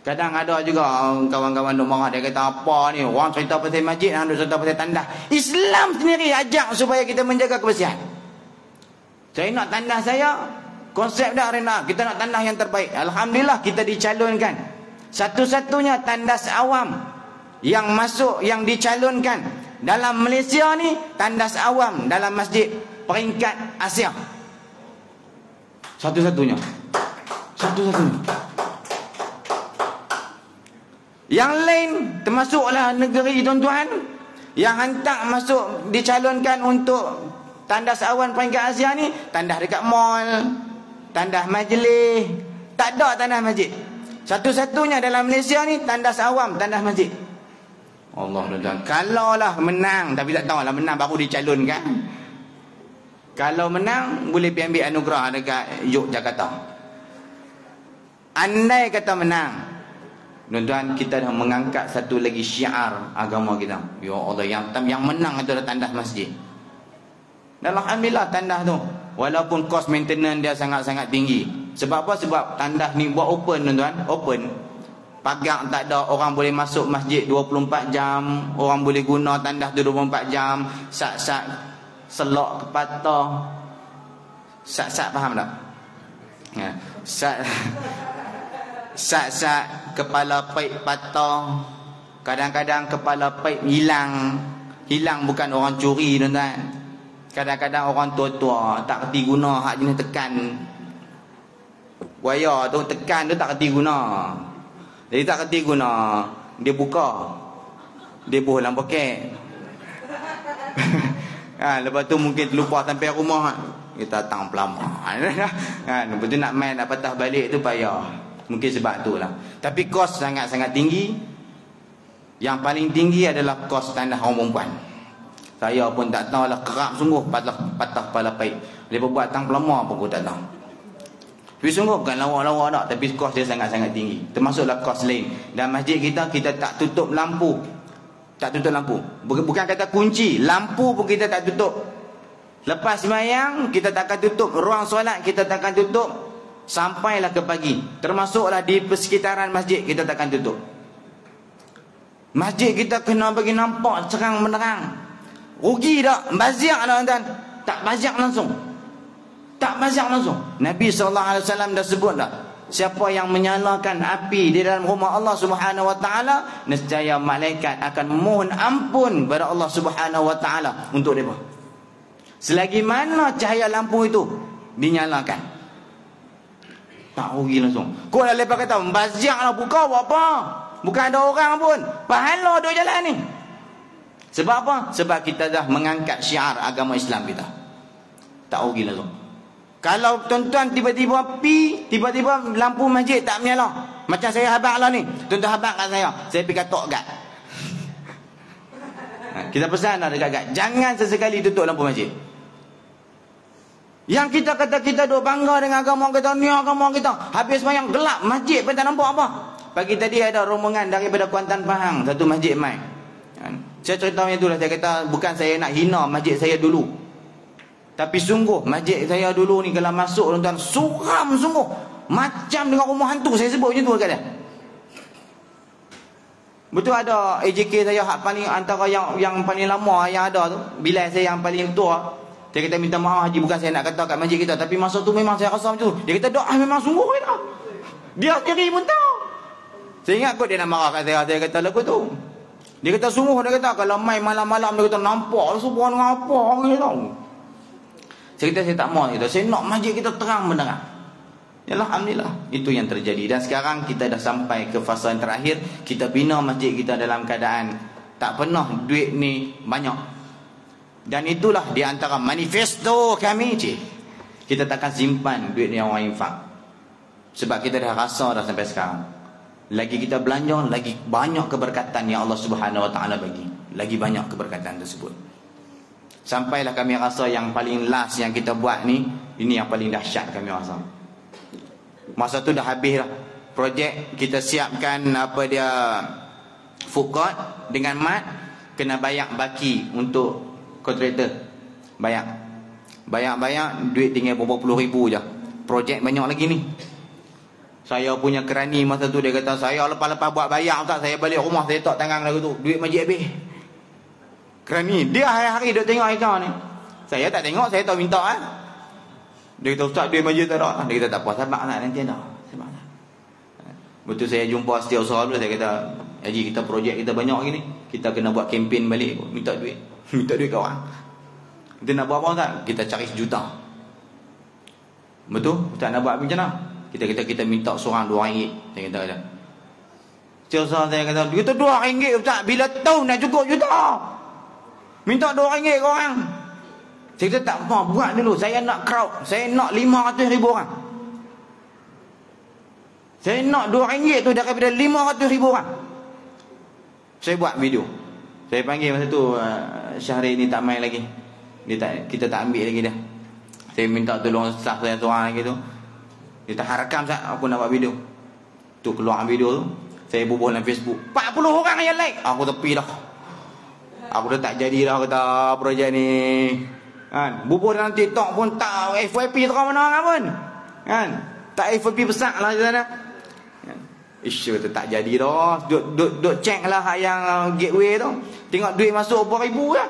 Kadang ada juga kawan-kawan duk marah, dia kata apa ni, orang cerita pasal masjid, orang cerita pasal tandas. Islam sendiri ajak supaya kita menjaga kebersihan. Saya nak tandas saya, konsep dah arena, kita nak tandas yang terbaik. Alhamdulillah kita dicalonkan. Satu-satunya tandas awam yang masuk, yang dicalonkan dalam Malaysia ni, tandas awam dalam masjid peringkat Asia. Satu-satunya. Yang lain termasuklah negeri tuan-tuan yang hantar masuk dicalonkan untuk Tandas awan peringkat Asia ni tandas dekat mall, tandas majlis. Tak ada tandas masjid. Satu-satunya dalam Malaysia ni tandas awam, tandas masjid. Allah tuan. Kalaulah menang, tapi tak tahulah menang baru dicalonkan. Kalau menang boleh pergi ambil anugerah dekat Yogyakarta. Andai kata menang, tuan-tuan, kita dah mengangkat satu lagi syiar agama kita. Ya Allah, yang menang itu adalah tandas masjid. Dan alhamdulillah tandas tu, walaupun kos maintenance dia sangat-sangat tinggi. Sebab apa? Sebab tandas ni buat open, tuan-tuan, open. Pagar tak ada, orang boleh masuk masjid 24 jam, orang boleh guna tandas tu 24 jam. Sat-sat selok ke patah. Sat-sat faham tak? Ya. Sat-sat kepala paip patah. Kadang-kadang kepala paip hilang. Hilang bukan orang curi, tuan-tuan. Kadang-kadang orang tua-tua tak kerti guna hak jenis tekan. Wayar tu tekan tu tak kerti guna. Jadi tak kerti guna, dia buka. Dia buh dalam poket. Lepas tu mungkin terlupa sampai rumah. Kita datang pelama. Lepas tu nak main, nak patah balik tu payah. Mungkin sebab tu lah. Tapi kos sangat-sangat tinggi. Yang paling tinggi adalah kos tandas orang perempuan. Saya pun tak tahu lah, kerap sungguh patah kepala paip. Dia buat tang pelama pun aku tak tahu. Tapi sungguh bukan lawak-lawak tak, tapi kos dia sangat-sangat tinggi. Termasuklah kos lain. Dan masjid kita tak tutup lampu. Tak tutup lampu. Bukan kata kunci, lampu pun kita tak tutup. Lepas sembahyang kita takkan tutup, ruang solat kita takkan tutup sampailah ke pagi. Termasuklah di persekitaran masjid kita takkan tutup. Masjid kita kena bagi nampak cerang menerang. Rugi tak? Baziak lah, tuan. Tak baziak langsung. Tak baziak langsung. Nabi SAW dah sebut dah, siapa yang menyalakan api di dalam rumah Allah Subhanahu Wa Taala, nescaya malaikat akan mohon ampun kepada Allah Subhanahu Wa Taala untuk mereka. Selagi mana cahaya lampu itu dinyalakan, tak rugi langsung. Kau dah lepas kata baziak lah, buka buat apa? Bukan ada orang pun, pahala duk jalan ni. Sebab apa? Sebab kita dah mengangkat syiar agama Islam kita. Tak rugi langsung. Kalau tuan-tuan tiba-tiba tiba-tiba lampu masjid tak menyala. Macam saya habaq lah ni. Tuan-tuan habaq kat saya pergi katok gat. Kita pesan lah dekat gat, jangan sesekali tutup lampu masjid. Yang kita kata kita duk bangga dengan agama kita, ni agama kita. Habis sembahyang gelap, masjid pun tak nampak apa. Pagi tadi ada rombongan daripada Kuantan Pahang, satu masjid mai. Saya cerita macam itulah, saya kata bukan saya nak hina masjid saya dulu. Tapi sungguh masjid saya dulu ni kalau masuk, tuan-tuan, suram sungguh. Macam dengan rumah hantu, saya sebut macam tu dekat dia. Betul ada AJK saya hak paling antara yang paling lama yang ada tu. Bila saya yang paling tua. Saya kata minta maaf Haji, bukan saya nak kata kat masjid kita, tapi masa tu memang saya rasa macam tu. Dia kata doa memang sungguh kita. Dia sendiri pun tahu. Saya ingat kot dia nak marah kat saya. Saya kata lagu tu. Dia kata sungguh, dia kata kalau main malam-malam dia kata nampak sebuah dengan apa orang tahu. Saya kata saya tak mahu itu. Saya nak masjid kita terang benderang. Yalah, alhamdulillah itu yang terjadi. Dan sekarang kita dah sampai ke fasa yang terakhir. Kita bina masjid kita dalam keadaan tak pernah duit ni banyak. Dan itulah di antara manifesto kami, kita takkan simpan duit ni orang infak. Sebab kita dah rasa dah sampai sekarang. Lagi kita belanja, lagi banyak keberkatan yang Allah Subhanahu Wa Taala bagi. Lagi banyak keberkatan tersebut. Sampailah kami rasa yang paling last yang kita buat ni, ini yang paling dahsyat kami rasa. Masa tu dah habis lah projek, kita siapkan apa dia food court dengan mat, kena bayar baki untuk kontraktor. Bayar duit tinggal berapa puluh ribu je. Projek banyak lagi ni. Saya punya kerani masa tu dia kata, saya lepas-lepas buat bayar tak, saya balik rumah saya tak tangan lagu tu, duit masjid habis. Kerani dia hari-hari duk tengok iklan ni. Saya tak tengok, saya tak minta kan. Dia kata ustaz duit masjid tak ada. Dia kata tak apa, sabar nak nanti ada. Sabar. Betul saya jumpa setiausaha dulu, saya kata, Haji kita projek kita banyak lagi ni. Kita kena buat kempen balik, minta duit. Minta duit kawan. Kita nak buat apa tak? Kita cari sejuta. Betul? Ustaz nak buat macam mana? Kita minta seorang RM2. Saya kata. Setiausaha saya kata, dia kata RM2 ustaz, bila tahu nak cukup juta. Minta RM2 korang. Saya kata tak apa, buat dulu. Saya nak crowd. Saya nak 500,000 orang. Saya nak RM2 tu daripada 500,000 orang. Saya buat video. Saya panggil masa tu Syahrir ni tak main lagi. Kita tak ambil lagi dah. Saya minta tolong staff saya seorang lagi tu. Dia tak harakam sat, aku nak buat video. Tu keluar video tu, saya bubuh dalam Facebook. 40 orang yang like. Aku tepi dah. Aku dah tak jadi dah kata projek ni. Kan? Bubuh dalam TikTok pun tak FYP terang mana pun. Kan? Tak FYP besar lah di sana. Ish, kata tak jadi dah. Duk check lah yang gateway tu. Tengok duit masuk berapa ribu lah.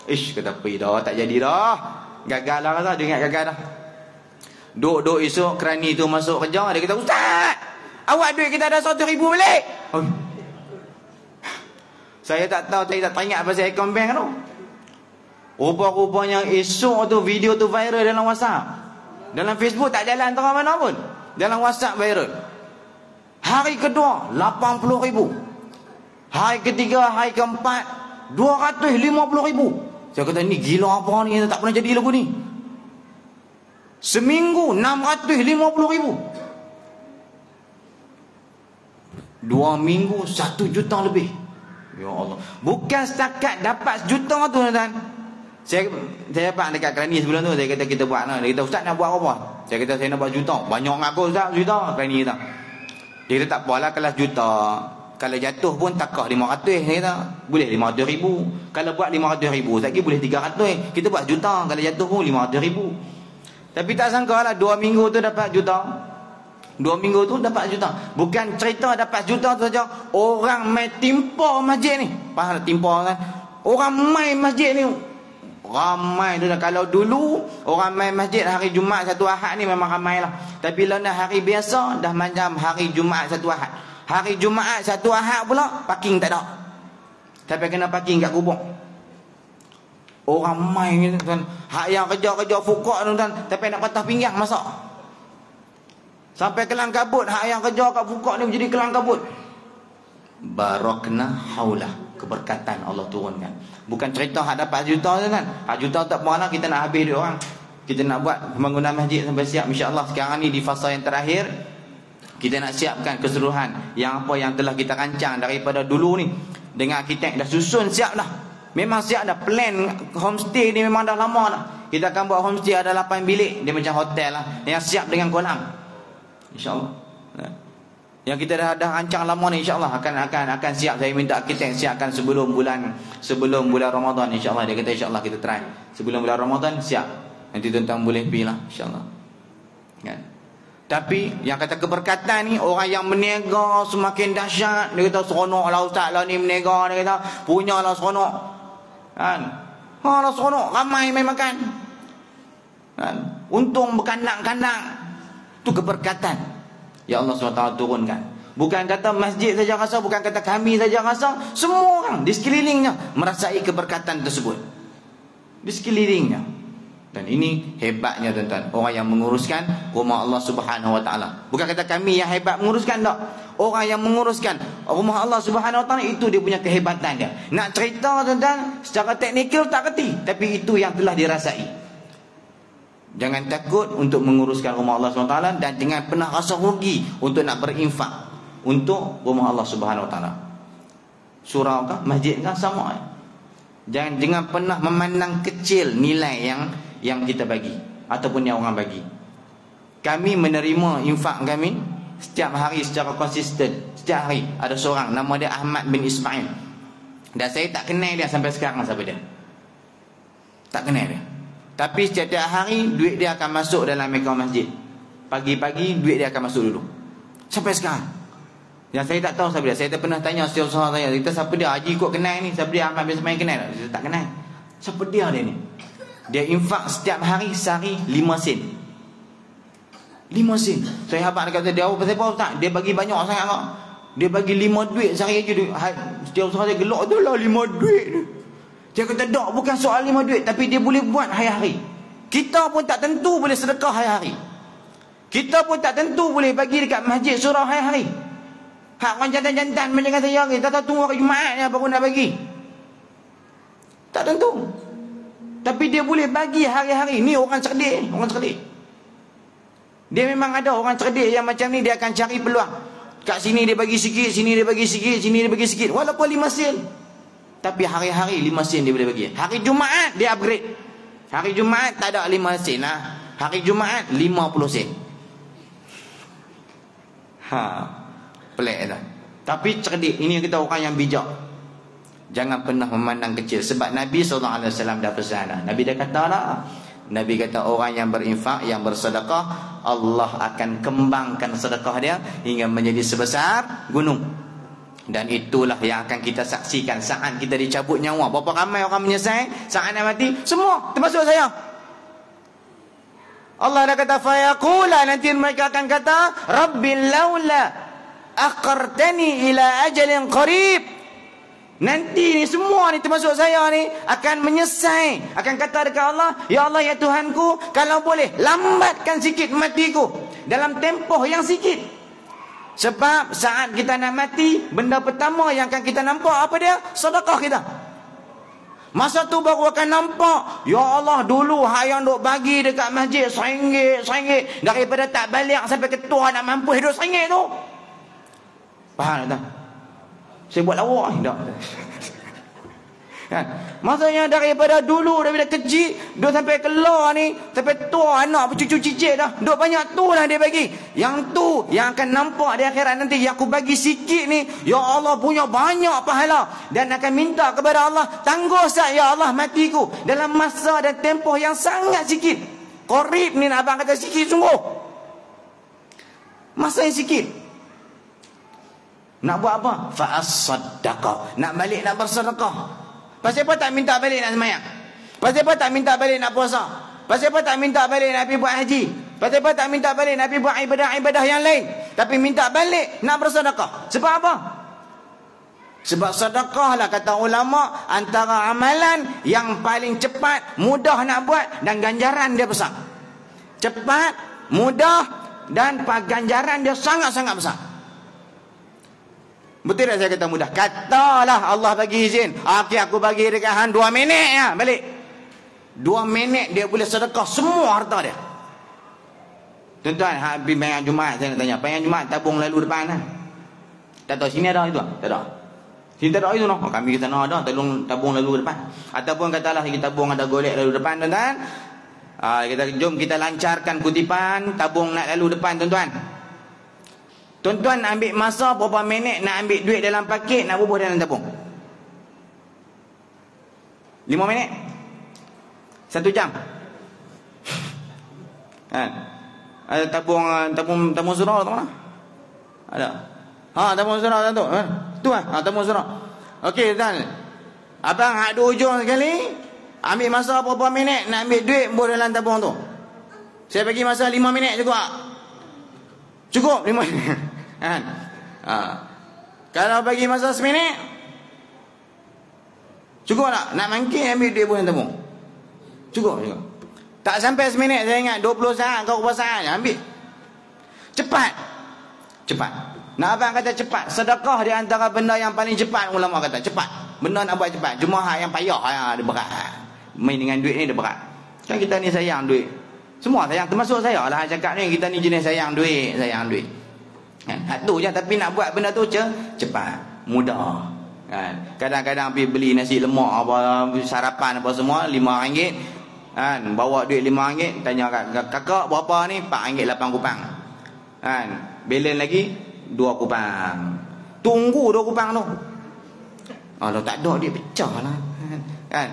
Ish, kata pergi dah, tak jadi dah. Gagal lah rasa, dia ingat gagal dah. Duk esok kerani tu masuk kerja, dia kata, Ustaz, awak duit kita ada 100,000 balik. Oh. Saya tak tahu, saya tak teringat pasal account bank tu. Rupa-rupanya esok tu video tu viral dalam WhatsApp. Dalam Facebook tak jalan terang mana pun. Dalam WhatsApp viral. Hari kedua 80,000. Hari ketiga, hari keempat 250,000. Saya kata ni gila apa ni, tak pernah jadi lagu ni. Seminggu 650,000. 2 minggu 1 juta lebih. Ya Allah. Bukan setakat dapat 1 juta tu tuan. Saya dapat dekat Kerani sebelum tu. Saya kata kita buat lah. Dia kata Ustaz nak buat apa? Saya kata saya nak buat 1 juta. Banyak ngaku Ustaz 1 juta. Kerani kata. Dia kata tak apalah kalau 1 juta. Kalau jatuh pun takah 500. Dia kata boleh 500,000. Kalau buat 500,000 lagi boleh 300. Kita buat 1 juta. Kalau jatuh pun 500,000. Tapi tak sangka lah 2 minggu tu dapat 1 juta. 2 minggu tu dapat 1 juta. Bukan cerita dapat 1 juta tu saja. Orang main timpa masjid ni. Faham tak timpa kan? Orang main masjid ni ramai tu dah. Kalau dulu orang main masjid hari Jumaat satu Ahad ni memang ramai lah. Tapi bila dah hari biasa dah macam hari Jumaat satu Ahad. Hari Jumaat satu Ahad pula parking tak ada. Tapi kena parking kat kubur. Orang main kan. Hak yang kerja-kerja fukak tu kan. Tapi nak patah pinggang masak. Sampai kelang kabut. Hak yang kerja kat fukak ni menjadi kelang kabut. Barakna haulah. Keberkatan Allah turunkan. Bukan cerita hak dapat 1 juta tu kan. 1 juta tak apa, kita nak habis duit orang. Kita nak buat pembangunan masjid sampai siap insya-Allah. Sekarang ni di fasa yang terakhir, kita nak siapkan keseluruhan yang apa yang telah kita rancang daripada dulu ni. Dengan arkitek dah susun siap dah. Memang siap dah. Plan homestay ni memang dah lama dah. Kita akan buat homestay ada 8 bilik. Dia macam hotel lah. Yang siap dengan kolam. InsyaAllah. Yang kita dah rancang lama ni insya-Allah akan siap. Saya minta arkitek siapkan sebelum bulan Ramadan insya-Allah. Dia kata insya-Allah kita try. Sebelum bulan Ramadan siap. Nanti tuan-tuan boleh pergi lah insya-Allah. Kan? Tapi yang kata keberkatan ni, orang yang meniaga semakin dahsyat. Dia kata seronok lah ustaz lah ni meniaga. Dia kata punya lah seronok. Kan? Ha lah seronok. Ramai main makan. Kan? Untung berkandang-kandang. Itu keberkatan. Ya Allah SWT turunkan. Bukan kata masjid saja rasa, bukan kata kami saja rasa, semua orang di sekelilingnya merasai keberkatan tersebut. Di sekelilingnya. Dan ini hebatnya tuan-tuan, orang yang menguruskan rumah Allah Subhanahu Wa Taala. Bukan kata kami yang hebat menguruskan, tak. Orang yang menguruskan rumah Allah Subhanahu Wa Taala, itu dia punya kehebatan dia. Nak cerita tuan-tuan secara teknikal tak kerti, tapi itu yang telah dirasai. Jangan takut untuk menguruskan rumah Allah SWT, dan jangan pernah rasa rugi untuk nak berinfak untuk rumah Allah Subhanahu Wa Taala. Surau kah, masjid kah, sama. Jangan pernah memandang kecil nilai yang kita bagi ataupun yang orang bagi. Kami menerima infak kami setiap hari secara konsisten. Setiap hari ada seorang nama dia Ahmad bin Ismail. Dan saya tak kenal dia sampai sekarang siapa dia. Tak kenal dia. Tapi setiap hari duit dia akan masuk dalam akaun masjid. Pagi-pagi duit dia akan masuk dulu. Sampai sekarang. Yang saya tak tahu siapa dia. Saya tak pernah tanya setiap seorang saya. Kita siapa dia? Haji kot kenal ni. Siapa dia? Ahmad bin Ismail kenal? Saya tak kenal. Siapa dia ni? Dia infak setiap hari sehari 5 sen. 5 sen. Saya habaq dekat dia. Pasal apa Ustaz? Dia bagi banyak sangat kok. Dia bagi 5 duit sehari aja. Setiap seorang saya gelak tu lah 5 duit ni. Dia kata tak, bukan soal 5 duit, tapi dia boleh buat hari-hari. Kita pun tak tentu boleh sedekah hari-hari. Kita pun tak tentu boleh bagi dekat masjid surau hari-hari. Hak orang jantan-jantan macam kata saya, kita tahu tunggu hari Jumaat ni baru nak bagi. Tak tentu. Tapi dia boleh bagi hari-hari. Ni orang cerdik, orang cerdik. Dia memang ada orang cerdik yang macam ni, dia akan cari peluang. Kat sini dia bagi sikit, sini dia bagi sikit, sini dia bagi sikit. Walaupun 5 sen. Tapi hari-hari 5 sen dia boleh bagi. Hari Jumaat dia upgrade. Hari Jumaat tak ada 5 sen lah. Hari Jumaat 50 sen. Pelik tak? Tapi cerdik. Ini kita orang yang bijak. Jangan pernah memandang kecil. Sebab Nabi SAW dah pesan dah. Nabi dah kata dah. Nabi kata orang yang berinfak, yang bersedekah, Allah akan kembangkan sedekah dia hingga menjadi sebesar gunung. Dan itulah yang akan kita saksikan saat kita dicabut nyawa. Berapa ramai orang menyesal saat nak mati? Semua, termasuk saya. Allah dah kata fayaqula, nanti mereka akan kata Rabbil laula aqartani ila ajalin qarib. Nanti ni semua ni termasuk saya ni akan menyesal, akan kata dekat Allah, ya Allah ya Tuhanku, kalau boleh lambatkan sikit matiku dalam tempoh yang sikit. Sebab saat kita nak mati, benda pertama yang akan kita nampak apa dia? Sedekah kita. Masa tu baru akan nampak, ya Allah dulu hayang duk bagi dekat masjid RM1, daripada tak balik sampai ketua nak mampu hidup RM1 tu. Faham tak? Saya buat lawak ni tak. Kan? Maksudnya daripada dulu, daripada kecil duk sampai keluar ni, sampai tua anak bercucu cicit dah, duk banyak tu lah dia bagi. Yang tu yang akan nampak di akhirat nanti, yang aku bagi sikit ni, ya Allah punya banyak pahala, dan akan minta kepada Allah, tangguh sat ya Allah matiku dalam masa dan tempoh yang sangat sikit. Qarib ni abang kata sikit sungguh. Masa yang sikit. Nak buat apa? Fa'as-saddaqah. Nak balik nak bersedekah. Pasal apa tak minta balik nak sembahyang? Pasal apa tak minta balik nak puasa? Pasal apa tak minta balik nak pergi buat haji? Pasal apa tak minta balik nak pergi buat ibadah-ibadah yang lain? Tapi minta balik nak bersedekah. Sebab apa? Sebab sedekah lah kata ulama antara amalan yang paling cepat, mudah nak buat dan ganjaran dia besar. Cepat, mudah dan ganjaran dia sangat-sangat besar. Betul tak saya kata mudah? Katalah Allah bagi izin. Okey, aku bagi dekat hang 2 minit ya, balik. 2 minit dia boleh sedekah semua harta dia. Tuan-tuan, habis bayang Jumaat saya nak tanya. Bayang Jumaat tabung lalu depan lah. Tak tahu sini ada itu? Tak ada. Sini tak ada itu no. Kami kita nak ada tabung lalu depan. Ataupun katalah kita tabung ada golek lalu depan, tuan-tuan. Jom kita lancarkan kutipan tabung nak lalu depan, tuan-tuan. Tuan-tuan ambil masa berapa minit nak ambil duit dalam paket, nak bubuh dalam tabung? 5 minit? 1 jam? Ada tabung surau tak mana? Ada. Tabung surau tu. Tu tabung surau. Okey, tuan. Abang hak dua ujung sekali, ambil masa berapa minit nak ambil duit bubuh dalam tabung tu? Saya bagi masa 5 minit cukup. Cukup 5 minit. Kalau bagi masa seminit, cukup tak? Nak mangkir ambil duit bulan tabung? Cukup. Tak sampai seminit, saya ingat 20 saat kau berapa saat ambil. Cepat. Nak abang kata cepat. Sedekah di antara benda yang paling cepat, ulama kata cepat. Benda nak buat cepat. Cuma yang payah dia berat. Main dengan duit ni dia berat. Kan kita ni sayang duit. Semua sayang, termasuk saya lah cakap ni, kita ni jenis sayang duit. Hak tu je, tapi nak buat benda tu cepat, mudah. Kan? Kadang-kadang pergi beli nasi lemak apa, sarapan apa semua RM5. Kan? Bawa duit RM5, tanya kakak berapa ni? RM4 8 kan? Balance lagi 2 kupang. Tunggu 2 kupang tu. Kalau tak ada dia pecah lah. Kan?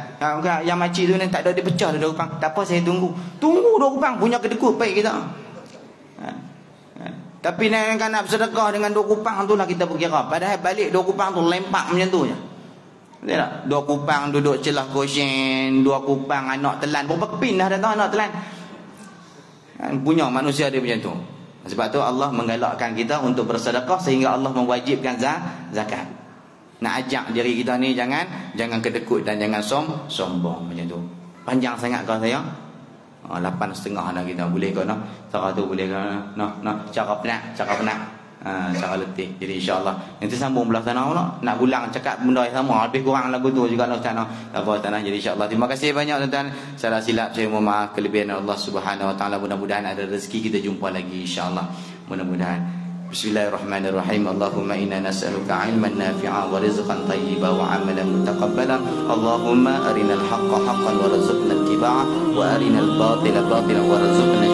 Yang makcik tu ni tak ada dia pecah 2 kupang. Tak apa, saya tunggu 2 kupang, punya kedekut baik kita. Tapi nak bersedekah dengan 2 kupang tu lah kita berkira. Padahal balik 2 kupang tu lempak macam tu je. Betul tak? 2 kupang duduk celah kosyen, 2 kupang anak telan. Berapa kepin dah datang anak telan? Kan, punya manusia dia macam tu. Sebab tu Allah menggalakkan kita untuk bersedekah, sehingga Allah mewajibkan zakat. Nak ajak diri kita ni jangan kedekut dan jangan sombong macam tu. Panjang sangat kau saya. 8.5 dah kita boleh ke nak? Cara tu boleh ke nak? Cara penat. cara letih. Jadi insya-Allah nanti sambung belah sana pula. Nak ulang cakap benda yang sama lebih kurang lagu tu juga nak sana. Apa tanah. Jadi insya-Allah terima kasih banyak tuan-tuan. Salah silap saya mohon maaf, kelebihan Allah Subhanahu wa taala. Mudah-mudahan ada rezeki kita jumpa lagi insya-Allah. Mudah-mudahan. Bismillahirrahmanirrahim. Allahumma inna nas'aluka 'ilman nafi'a wa rizqan thayyiban wa 'amalan mutaqabbalan. Allahumma arinal haqqa haqqan warzuqna ittiba'ah wa arinal batila batilan warzuqna